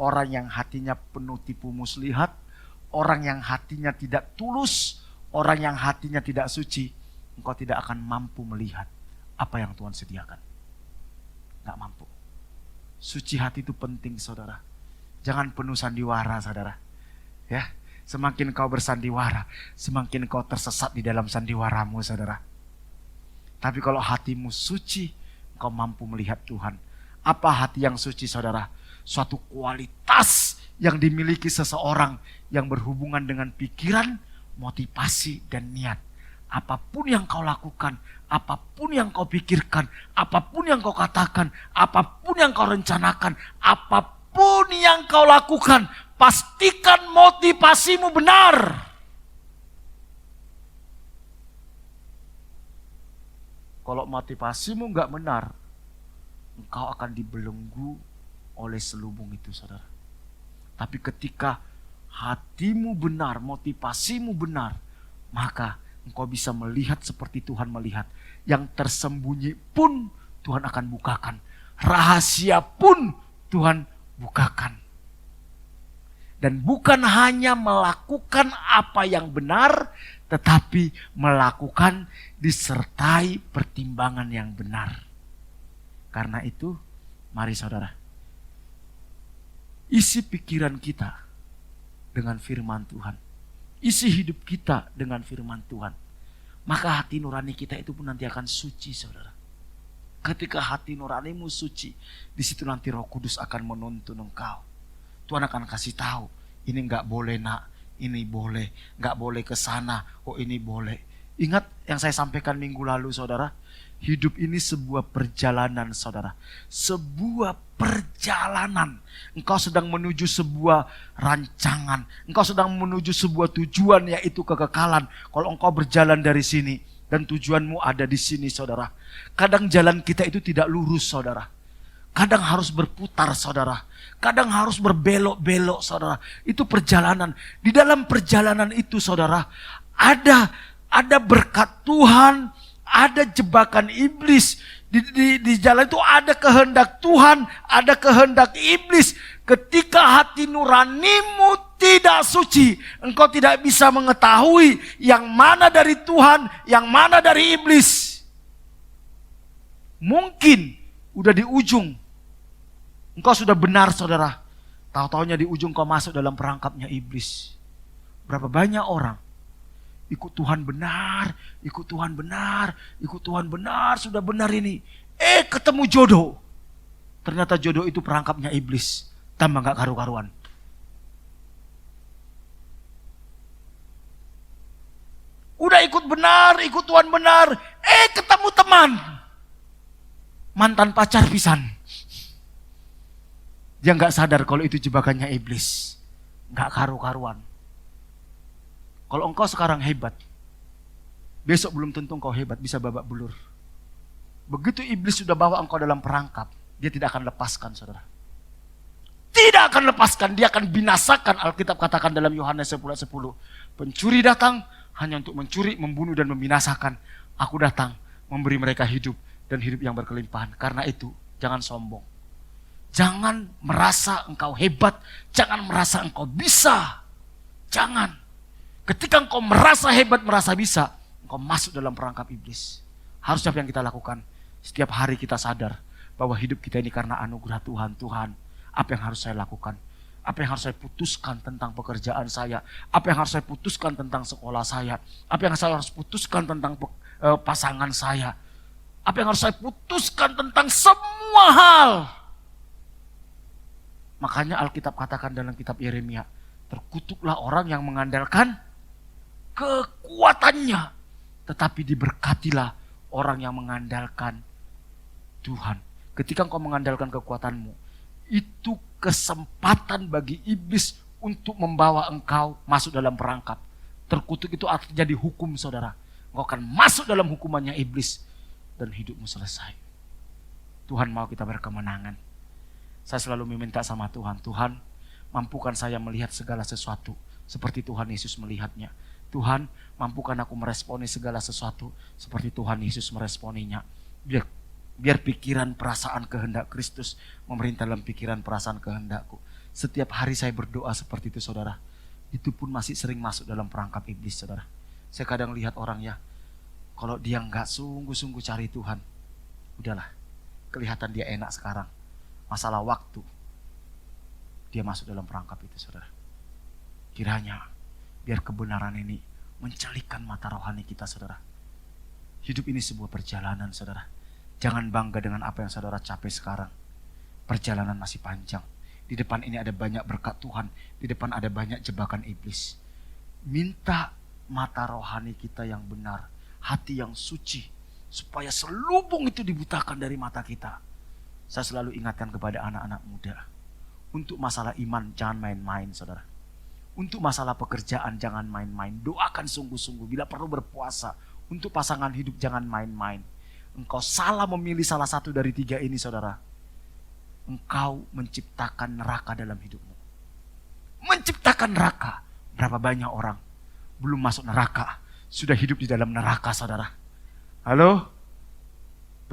orang yang hatinya penuh tipu muslihat, orang yang hatinya tidak tulus, orang yang hatinya tidak suci, engkau tidak akan mampu melihat apa yang Tuhan sediakan. Gak mampu. Suci hati itu penting, saudara. Jangan penuh sandiwara, saudara. Ya, semakin kau bersandiwara, semakin kau tersesat di dalam sandiwaramu, saudara. Tapi kalau hatimu suci, engkau mampu melihat Tuhan. Apa hati yang suci, saudara? Suatu kualitas yang dimiliki seseorang yang berhubungan dengan pikiran, motivasi, dan niat. Apapun yang kau lakukan, apapun yang kau pikirkan, apapun yang kau katakan, apapun yang kau rencanakan, apapun yang kau lakukan, pastikan motivasimu benar. Kalau motivasimu nggak benar, engkau akan dibelenggu oleh selubung itu, saudara. Tapi ketika hatimu benar, motivasimu benar, maka engkau bisa melihat seperti Tuhan melihat. Yang tersembunyi pun Tuhan akan bukakan. Rahasia pun Tuhan bukakan. Dan bukan hanya melakukan apa yang benar, tetapi melakukan disertai pertimbangan yang benar. Karena itu, mari saudara, isi pikiran kita dengan firman Tuhan. Isi hidup kita dengan firman Tuhan. Maka hati nurani kita itu pun nanti akan suci, saudara. Ketika hati nuranimu suci, di situ nanti Roh Kudus akan menuntun engkau. Tuhan akan kasih tahu, ini enggak boleh nak, ini boleh, enggak boleh ke sana, oh ini boleh. Ingat yang saya sampaikan minggu lalu, saudara. Hidup ini sebuah perjalanan, saudara. Sebuah perjalanan. Engkau sedang menuju sebuah rancangan. Engkau sedang menuju sebuah tujuan, yaitu kekekalan. Kalau engkau berjalan dari sini dan tujuanmu ada di sini, saudara. Kadang jalan kita itu tidak lurus, saudara. Kadang harus berputar, saudara. Kadang harus berbelok-belok, saudara. Itu perjalanan. Di dalam perjalanan itu, saudara, ada berkat Tuhan, ada jebakan iblis. Di jalan itu ada kehendak Tuhan, ada kehendak iblis. Ketika hati nuranimu tidak suci, engkau tidak bisa mengetahui yang mana dari Tuhan, yang mana dari iblis. Mungkin udah di ujung, engkau sudah benar, saudara. Tahu-taunya di ujung kau masuk dalam perangkapnya iblis. Berapa banyak orang ikut Tuhan benar, ikut Tuhan benar, ikut Tuhan benar, sudah benar ini. Ketemu jodoh. Ternyata jodoh itu perangkapnya iblis. Tambah gak karu-karuan. Udah ikut benar, ikut Tuhan benar. Ketemu teman. Mantan pacar pisan. Dia gak sadar kalau itu jebakannya iblis. Gak karu-karuan. Kalau engkau sekarang hebat, besok belum tentu engkau hebat, bisa babak belur. Begitu iblis sudah bawa engkau dalam perangkap, dia tidak akan lepaskan, saudara. Tidak akan lepaskan, dia akan binasakan. Alkitab katakan dalam Yohanes 10:10, pencuri datang hanya untuk mencuri, membunuh, dan membinasakan. Aku datang memberi mereka hidup dan hidup yang berkelimpahan. Karena itu, jangan sombong. Jangan merasa engkau hebat, jangan merasa engkau bisa. Jangan. Ketika engkau merasa hebat, merasa bisa, engkau masuk dalam perangkap iblis. Harus apa yang kita lakukan? Setiap hari kita sadar bahwa hidup kita ini karena anugerah Tuhan. Tuhan, apa yang harus saya lakukan? Apa yang harus saya putuskan tentang pekerjaan saya? Apa yang harus saya putuskan tentang sekolah saya? Apa yang saya harus putuskan tentang pasangan saya? Apa yang harus saya putuskan tentang semua hal? Makanya Alkitab katakan dalam kitab Yeremia, terkutuklah orang yang mengandalkan kekuatannya, tetapi diberkatilah orang yang mengandalkan Tuhan. Ketika engkau mengandalkan kekuatanmu, itu kesempatan bagi iblis untuk membawa engkau masuk dalam perangkap. Terkutuk itu artinya dihukum, saudara. Engkau akan masuk dalam hukumannya iblis dan hidupmu selesai. Tuhan mau kita berkemenangan. Saya selalu meminta sama Tuhan, Tuhan mampukan saya melihat segala sesuatu seperti Tuhan Yesus melihatnya. Tuhan, mampukan aku meresponi segala sesuatu seperti Tuhan Yesus meresponinya. Biar pikiran, perasaan, kehendak Kristus memerintah dalam pikiran, perasaan, kehendakku. Setiap hari saya berdoa seperti itu, saudara. Itu pun masih sering masuk dalam perangkap iblis, saudara. Saya kadang lihat orang ya, kalau dia nggak sungguh-sungguh cari Tuhan, udahlah, kelihatan dia enak sekarang. Masalah waktu, dia masuk dalam perangkap itu, saudara. Kiranya biar kebenaran ini mencalikan mata rohani kita, saudara. Hidup ini sebuah perjalanan, saudara. Jangan bangga dengan apa yang saudara capai sekarang. Perjalanan masih panjang. Di depan ini ada banyak berkat Tuhan. Di depan ada banyak jebakan iblis. Minta mata rohani kita yang benar, hati yang suci, supaya selubung itu dibutakan dari mata kita. Saya selalu ingatkan kepada anak-anak muda, untuk masalah iman jangan main-main, saudara. Untuk masalah pekerjaan jangan main-main. Doakan sungguh-sungguh. Bila perlu berpuasa. Untuk pasangan hidup jangan main-main. Engkau salah memilih salah satu dari tiga ini, saudara. Engkau menciptakan neraka dalam hidupmu. Menciptakan neraka. Berapa banyak orang belum masuk neraka, sudah hidup di dalam neraka, saudara. Halo?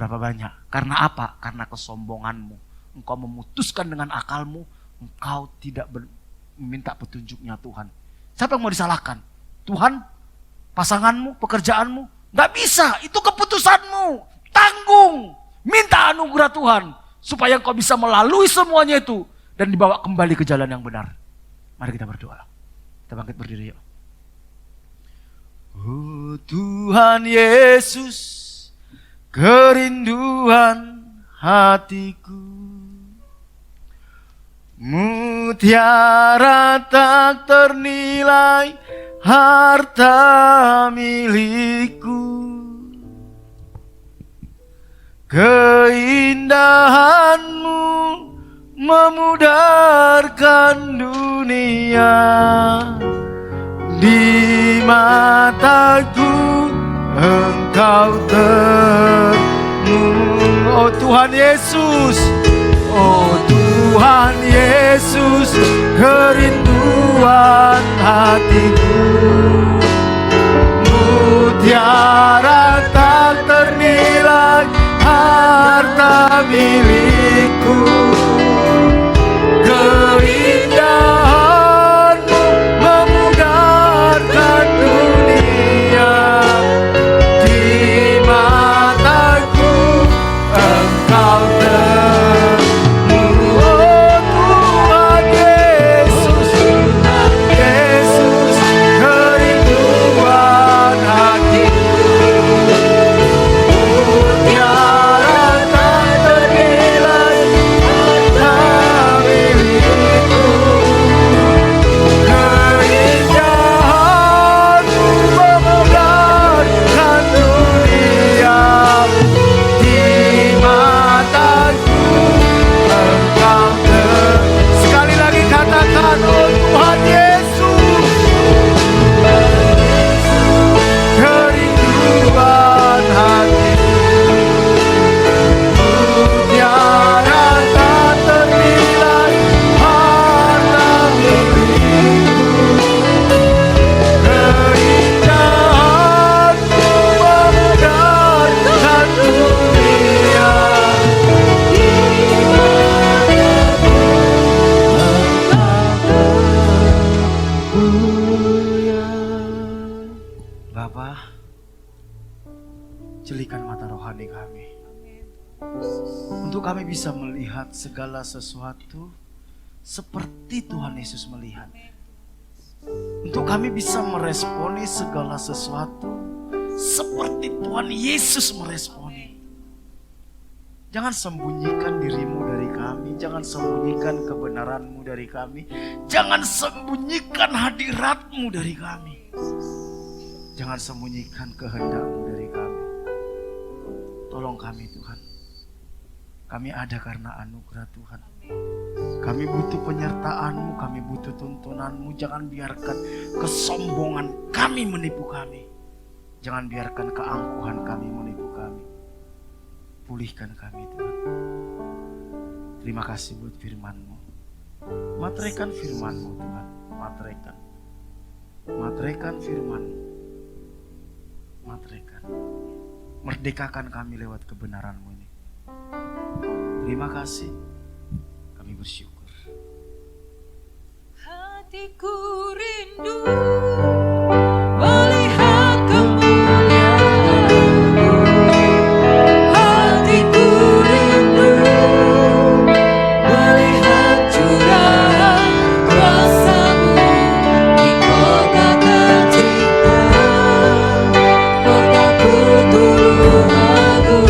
Berapa banyak? Karena apa? Karena kesombonganmu. Engkau memutuskan dengan akalmu. Engkau tidak meminta petunjuknya Tuhan. Siapa yang mau disalahkan? Tuhan? Pasanganmu? Pekerjaanmu? Gak bisa, itu keputusanmu. Tanggung. Minta anugerah Tuhan. Supaya engkau bisa melalui semuanya itu. Dan dibawa kembali ke jalan yang benar. Mari kita berdoa. Kita bangkit berdiri yuk. Oh Tuhan Yesus, kerinduan hatiku. Mutiara tak ternilai, harta milikku. Keindahanmu memudarkan dunia. Di mataku Engkau termenung. Oh Tuhan Yesus, oh Tuhan Yesus, kerinduan hatiku. Mutiara tak ternilai, harta milikku. Keindahanmu memudarkan dunia. Di mataku Engkau termenung. Oh Tuhan Yesus. Untuk kami bisa melihat segala sesuatu seperti Tuhan Yesus melihat. Untuk kami bisa meresponi segala sesuatu seperti Tuhan Yesus meresponi. Jangan sembunyikan dirimu dari kami, jangan sembunyikan kebenaranmu dari kami, jangan sembunyikan hadiratmu dari kami, jangan sembunyikan kehendakmu dari kami. Tolong kami Tuhan, kami ada karena anugerah Tuhan. Kami butuh penyertaan-Mu, kami butuh tuntunan-Mu. Jangan biarkan kesombongan kami menipu kami. Jangan biarkan keangkuhan kami menipu kami. Pulihkan kami Tuhan. Terima kasih buat firman-Mu. Materaikan firman-Mu Tuhan. Materaikan. Materaikan firman-Mu. Materaikan. Merdekakan kami lewat kebenaran-Mu ini. Terima kasih. Kami bersyukur. Hatiku rindu melihat kemuliaan-Mu. Hatiku rindu melihat curahan kuasa-Mu di kota tercinta, kotaku tulung aku.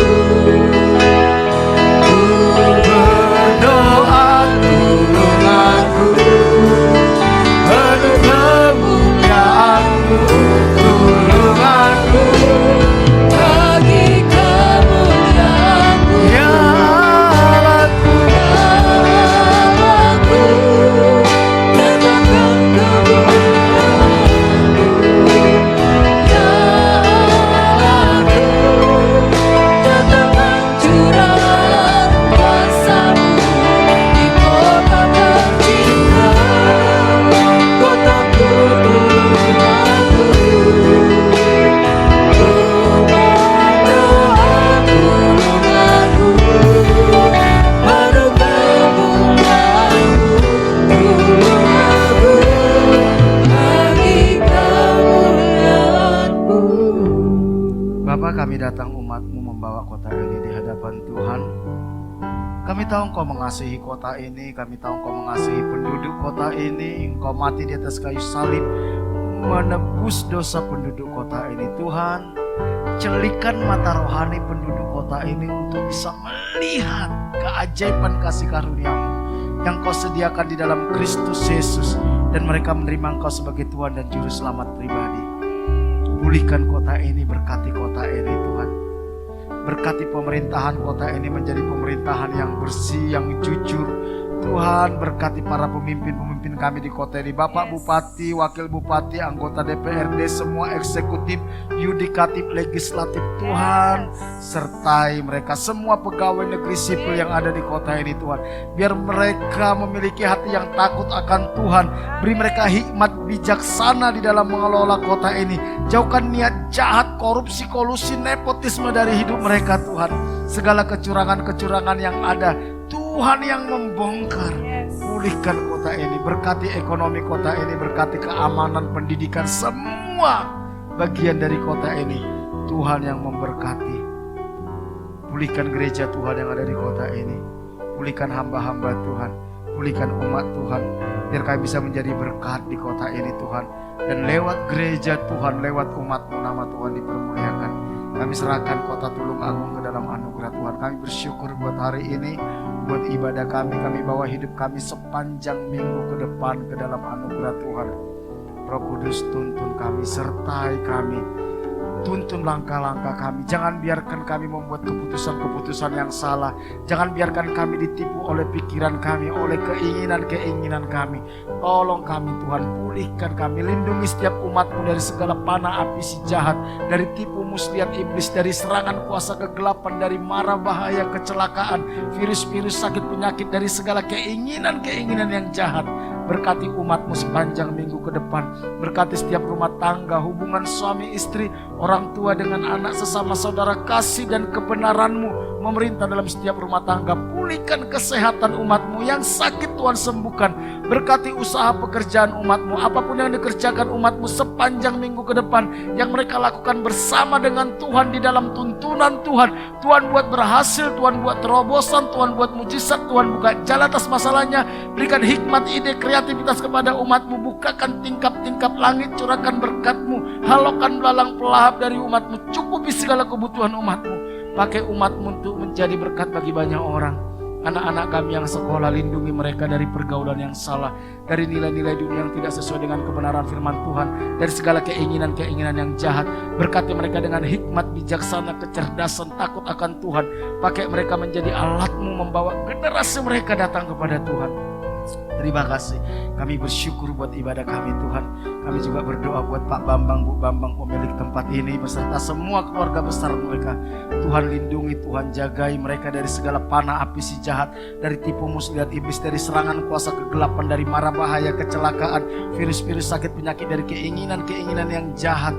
Kami datang umat-Mu membawa kota ini di hadapan Tuhan. Kami tahu Engkau mengasihi kota ini, kami tahu Engkau mengasihi penduduk kota ini. Engkau mati di atas kayu salib menebus dosa penduduk kota ini. Tuhan, celikan mata rohani penduduk kota ini untuk bisa melihat keajaiban kasih karunia-Mu yang Kau sediakan di dalam Kristus Yesus, dan mereka menerima Engkau sebagai Tuhan dan Juru Selamat pribadi. Pulihkan kota ini, berkati kota ini Tuhan. Berkati pemerintahan kota ini menjadi pemerintahan yang bersih, yang jujur. Tuhan, berkati para pemimpin-pemimpin kami di kota ini. Bapak Bupati, Wakil Bupati, anggota DPRD, semua eksekutif, yudikatif, legislatif. Tuhan, sertai mereka, semua pegawai negeri sipil yang ada di kota ini Tuhan. Biar mereka memiliki hati yang takut akan Tuhan. Beri mereka hikmat bijaksana di dalam mengelola kota ini. Jauhkan niat jahat, korupsi, kolusi, nepotisme dari hidup mereka Tuhan. Segala kecurangan-kecurangan yang ada, Tuhan yang membongkar. Pulihkan kota ini, berkati ekonomi kota ini, berkati keamanan, pendidikan, semua bagian dari kota ini. Tuhan yang memberkati. Pulihkan gereja Tuhan yang ada di kota ini. Pulihkan hamba-hamba Tuhan. Pulihkan umat Tuhan. Biar kami bisa menjadi berkat di kota ini Tuhan. Dan lewat gereja Tuhan, lewat umat-Mu, nama Tuhan dipermuliakan. Kami serahkan kota Tulung Agung ke dalam anugerah Tuhan. Kami bersyukur buat hari ini, buat ibadah kami. Kami bawa hidup kami sepanjang minggu ke depan ke dalam anugerah Tuhan. Roh Kudus, tuntun kami, sertai kami. Tuntun langkah-langkah kami. Jangan biarkan kami membuat keputusan-keputusan yang salah. Jangan biarkan kami ditipu oleh pikiran kami, oleh keinginan-keinginan kami. Tolong kami Tuhan, pulihkan kami. Lindungi setiap umat-Mu dari segala panah api si jahat, dari tipu muslihat iblis, dari serangan kuasa kegelapan, dari mara bahaya, kecelakaan, virus-virus, sakit penyakit, dari segala keinginan-keinginan yang jahat. Berkati umat-Mu sepanjang minggu ke depan. Berkati setiap rumah tangga, hubungan suami istri, orang tua dengan anak, sesama saudara, kasih dan kebenaran-Mu memerintah dalam setiap rumah tangga. Pulihkan kesehatan umat-Mu, yang sakit Tuhan sembuhkan. Berkati usaha pekerjaan umat-Mu, apapun yang dikerjakan umat-Mu sepanjang minggu ke depan, yang mereka lakukan bersama dengan Tuhan di dalam tuntunan Tuhan. Tuhan buat berhasil, Tuhan buat terobosan, Tuhan buat mujizat, Tuhan buka jalan atas masalahnya. Berikan hikmat, ide, kreativitas kepada umat-Mu. Bukakan tingkap-tingkap langit, curahkan berkat-Mu. Halaukan belalang pelahap dari umat-Mu. Cukupi segala kebutuhan umat-Mu. Pakai umat-Mu untuk menjadi berkat bagi banyak orang. Anak-anak kami yang sekolah, lindungi mereka dari pergaulan yang salah, dari nilai-nilai dunia yang tidak sesuai dengan kebenaran firman Tuhan, dari segala keinginan-keinginan yang jahat. Berkati mereka dengan hikmat, bijaksana, kecerdasan, takut akan Tuhan. Pakai mereka menjadi alat-Mu membawa generasi mereka datang kepada Tuhan. Terima kasih. Kami bersyukur buat ibadah kami Tuhan. Kami juga berdoa buat Pak Bambang, Bu Bambang, pemilik tempat ini beserta semua keluarga besar mereka. Tuhan lindungi, Tuhan jagai mereka dari segala panah api si jahat, dari tipu muslihat iblis, dari serangan kuasa kegelapan, dari mara bahaya, kecelakaan, virus-virus sakit penyakit, dari keinginan-keinginan yang jahat.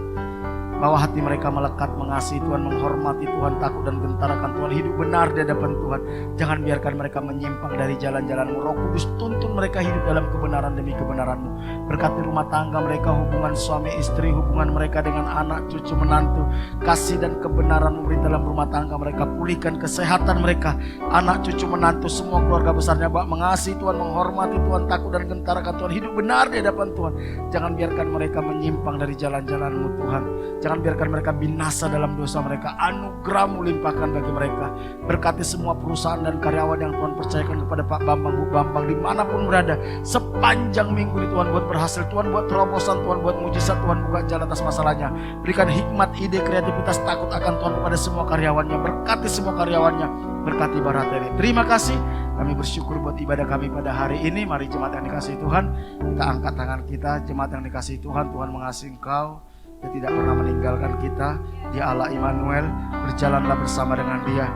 Bawa hati mereka melekat, mengasihi Tuhan, menghormati Tuhan, takut dan gentar akan Tuhan, hidup benar di hadapan Tuhan. Jangan biarkan mereka menyimpang dari jalan-jalan-Mu. Roh Kudus tuntun mereka hidup dalam kebenaran demi kebenaran-Mu. Berkati rumah tangga mereka, hubungan suami istri, hubungan mereka dengan anak, cucu, menantu. Kasih dan kebenaran-Mu beri dalam rumah tangga mereka. Pulihkan kesehatan mereka, anak, cucu, menantu, semua keluarga besarnya. Bapak mengasihi Tuhan, menghormati Tuhan, takut dan gentar akan Tuhan, hidup benar di hadapan Tuhan. Jangan biarkan mereka menyimpang dari jalan-jalan-Mu Tuhan. Jangan biarkan mereka binasa dalam dosa mereka. Anugerah-Mu limpahkan bagi mereka. Berkati semua perusahaan dan karyawan yang Tuhan percayakan kepada Pak Bambang, Bu Bambang, dimanapun berada. Sepanjang minggu ini Tuhan buat berhasil, Tuhan buat terobosan, Tuhan buat mujizat, Tuhan buka jalan atas masalahnya. Berikan hikmat, ide, kreativitas, takut akan Tuhan kepada semua karyawannya. Berkati semua karyawannya, berkati Barata ini. Terima kasih. Kami bersyukur buat ibadah kami pada hari ini. Mari jemaat yang dikasihi Tuhan, kita angkat tangan kita. Jemaat yang dikasihi Tuhan, Tuhan mengasihi engkau. Dia tidak pernah meninggalkan kita. Dia Allah Immanuel. Berjalanlah bersama dengan Dia.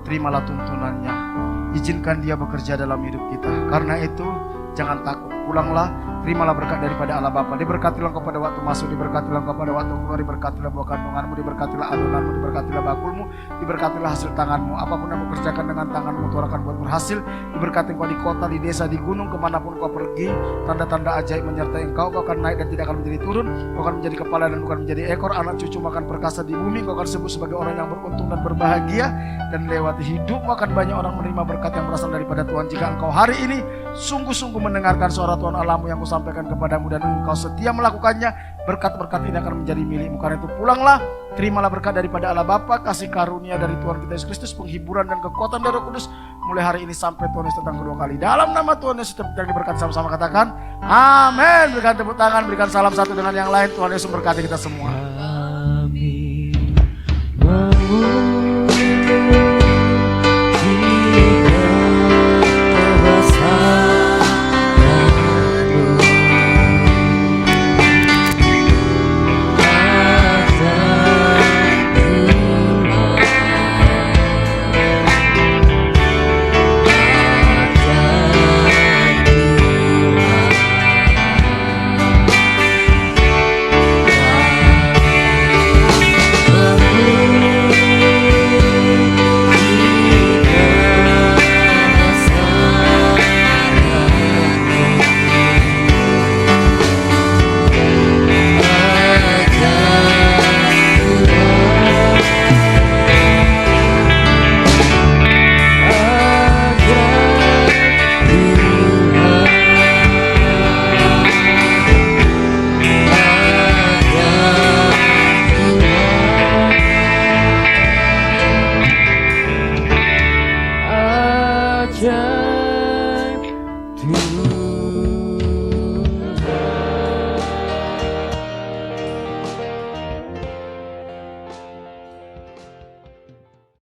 Terimalah tuntunannya. Izinkan Dia bekerja dalam hidup kita. Karena itu jangan takut. Pulanglah, terimalah berkat daripada Allah Bapa. Diberkatilah engkau pada waktu masuk, diberkatilah engkau pada waktu keluar, diberkatilah buah kandunganmu, diberkatilah adonanmu, diberkatilah bakulmu, diberkatilah hasil tanganmu. Apapun yang kau kerjakan dengan tanganmu, Tuhan akan buat berhasil. Diberkati engkau di kota, di desa, di gunung, kemanapun kau pergi. Tanda-tanda ajaib menyertai engkau. Kau akan naik dan tidak akan menjadi turun. Kau akan menjadi kepala dan bukan menjadi ekor. Anak cucu akan perkasa di bumi. Kau akan sebut sebagai orang yang beruntung dan berbahagia. Dan lewati hidupmu akan banyak orang menerima berkat yang berasal daripada Tuhan. Jika engkau hari ini sungguh-sungguh mendengarkan suara Tuhan Allahmu yang kusampaikan kepadamu dan engkau setia melakukannya, berkat-berkat ini akan menjadi milikmu. Karena itu pulanglah, terimalah berkat daripada Allah Bapa, kasih karunia dari Tuhan kita Yesus Kristus, penghiburan dan kekuatan dari Roh Kudus mulai hari ini sampai Tuhan Yesus datang kedua kali. Dalam nama Tuhan Yesus kita diberkati, sama-sama katakan amin. Berikan tepuk tangan, berikan salam satu dengan yang lain. Tuhan Yesus berkati kita semua. Tuhan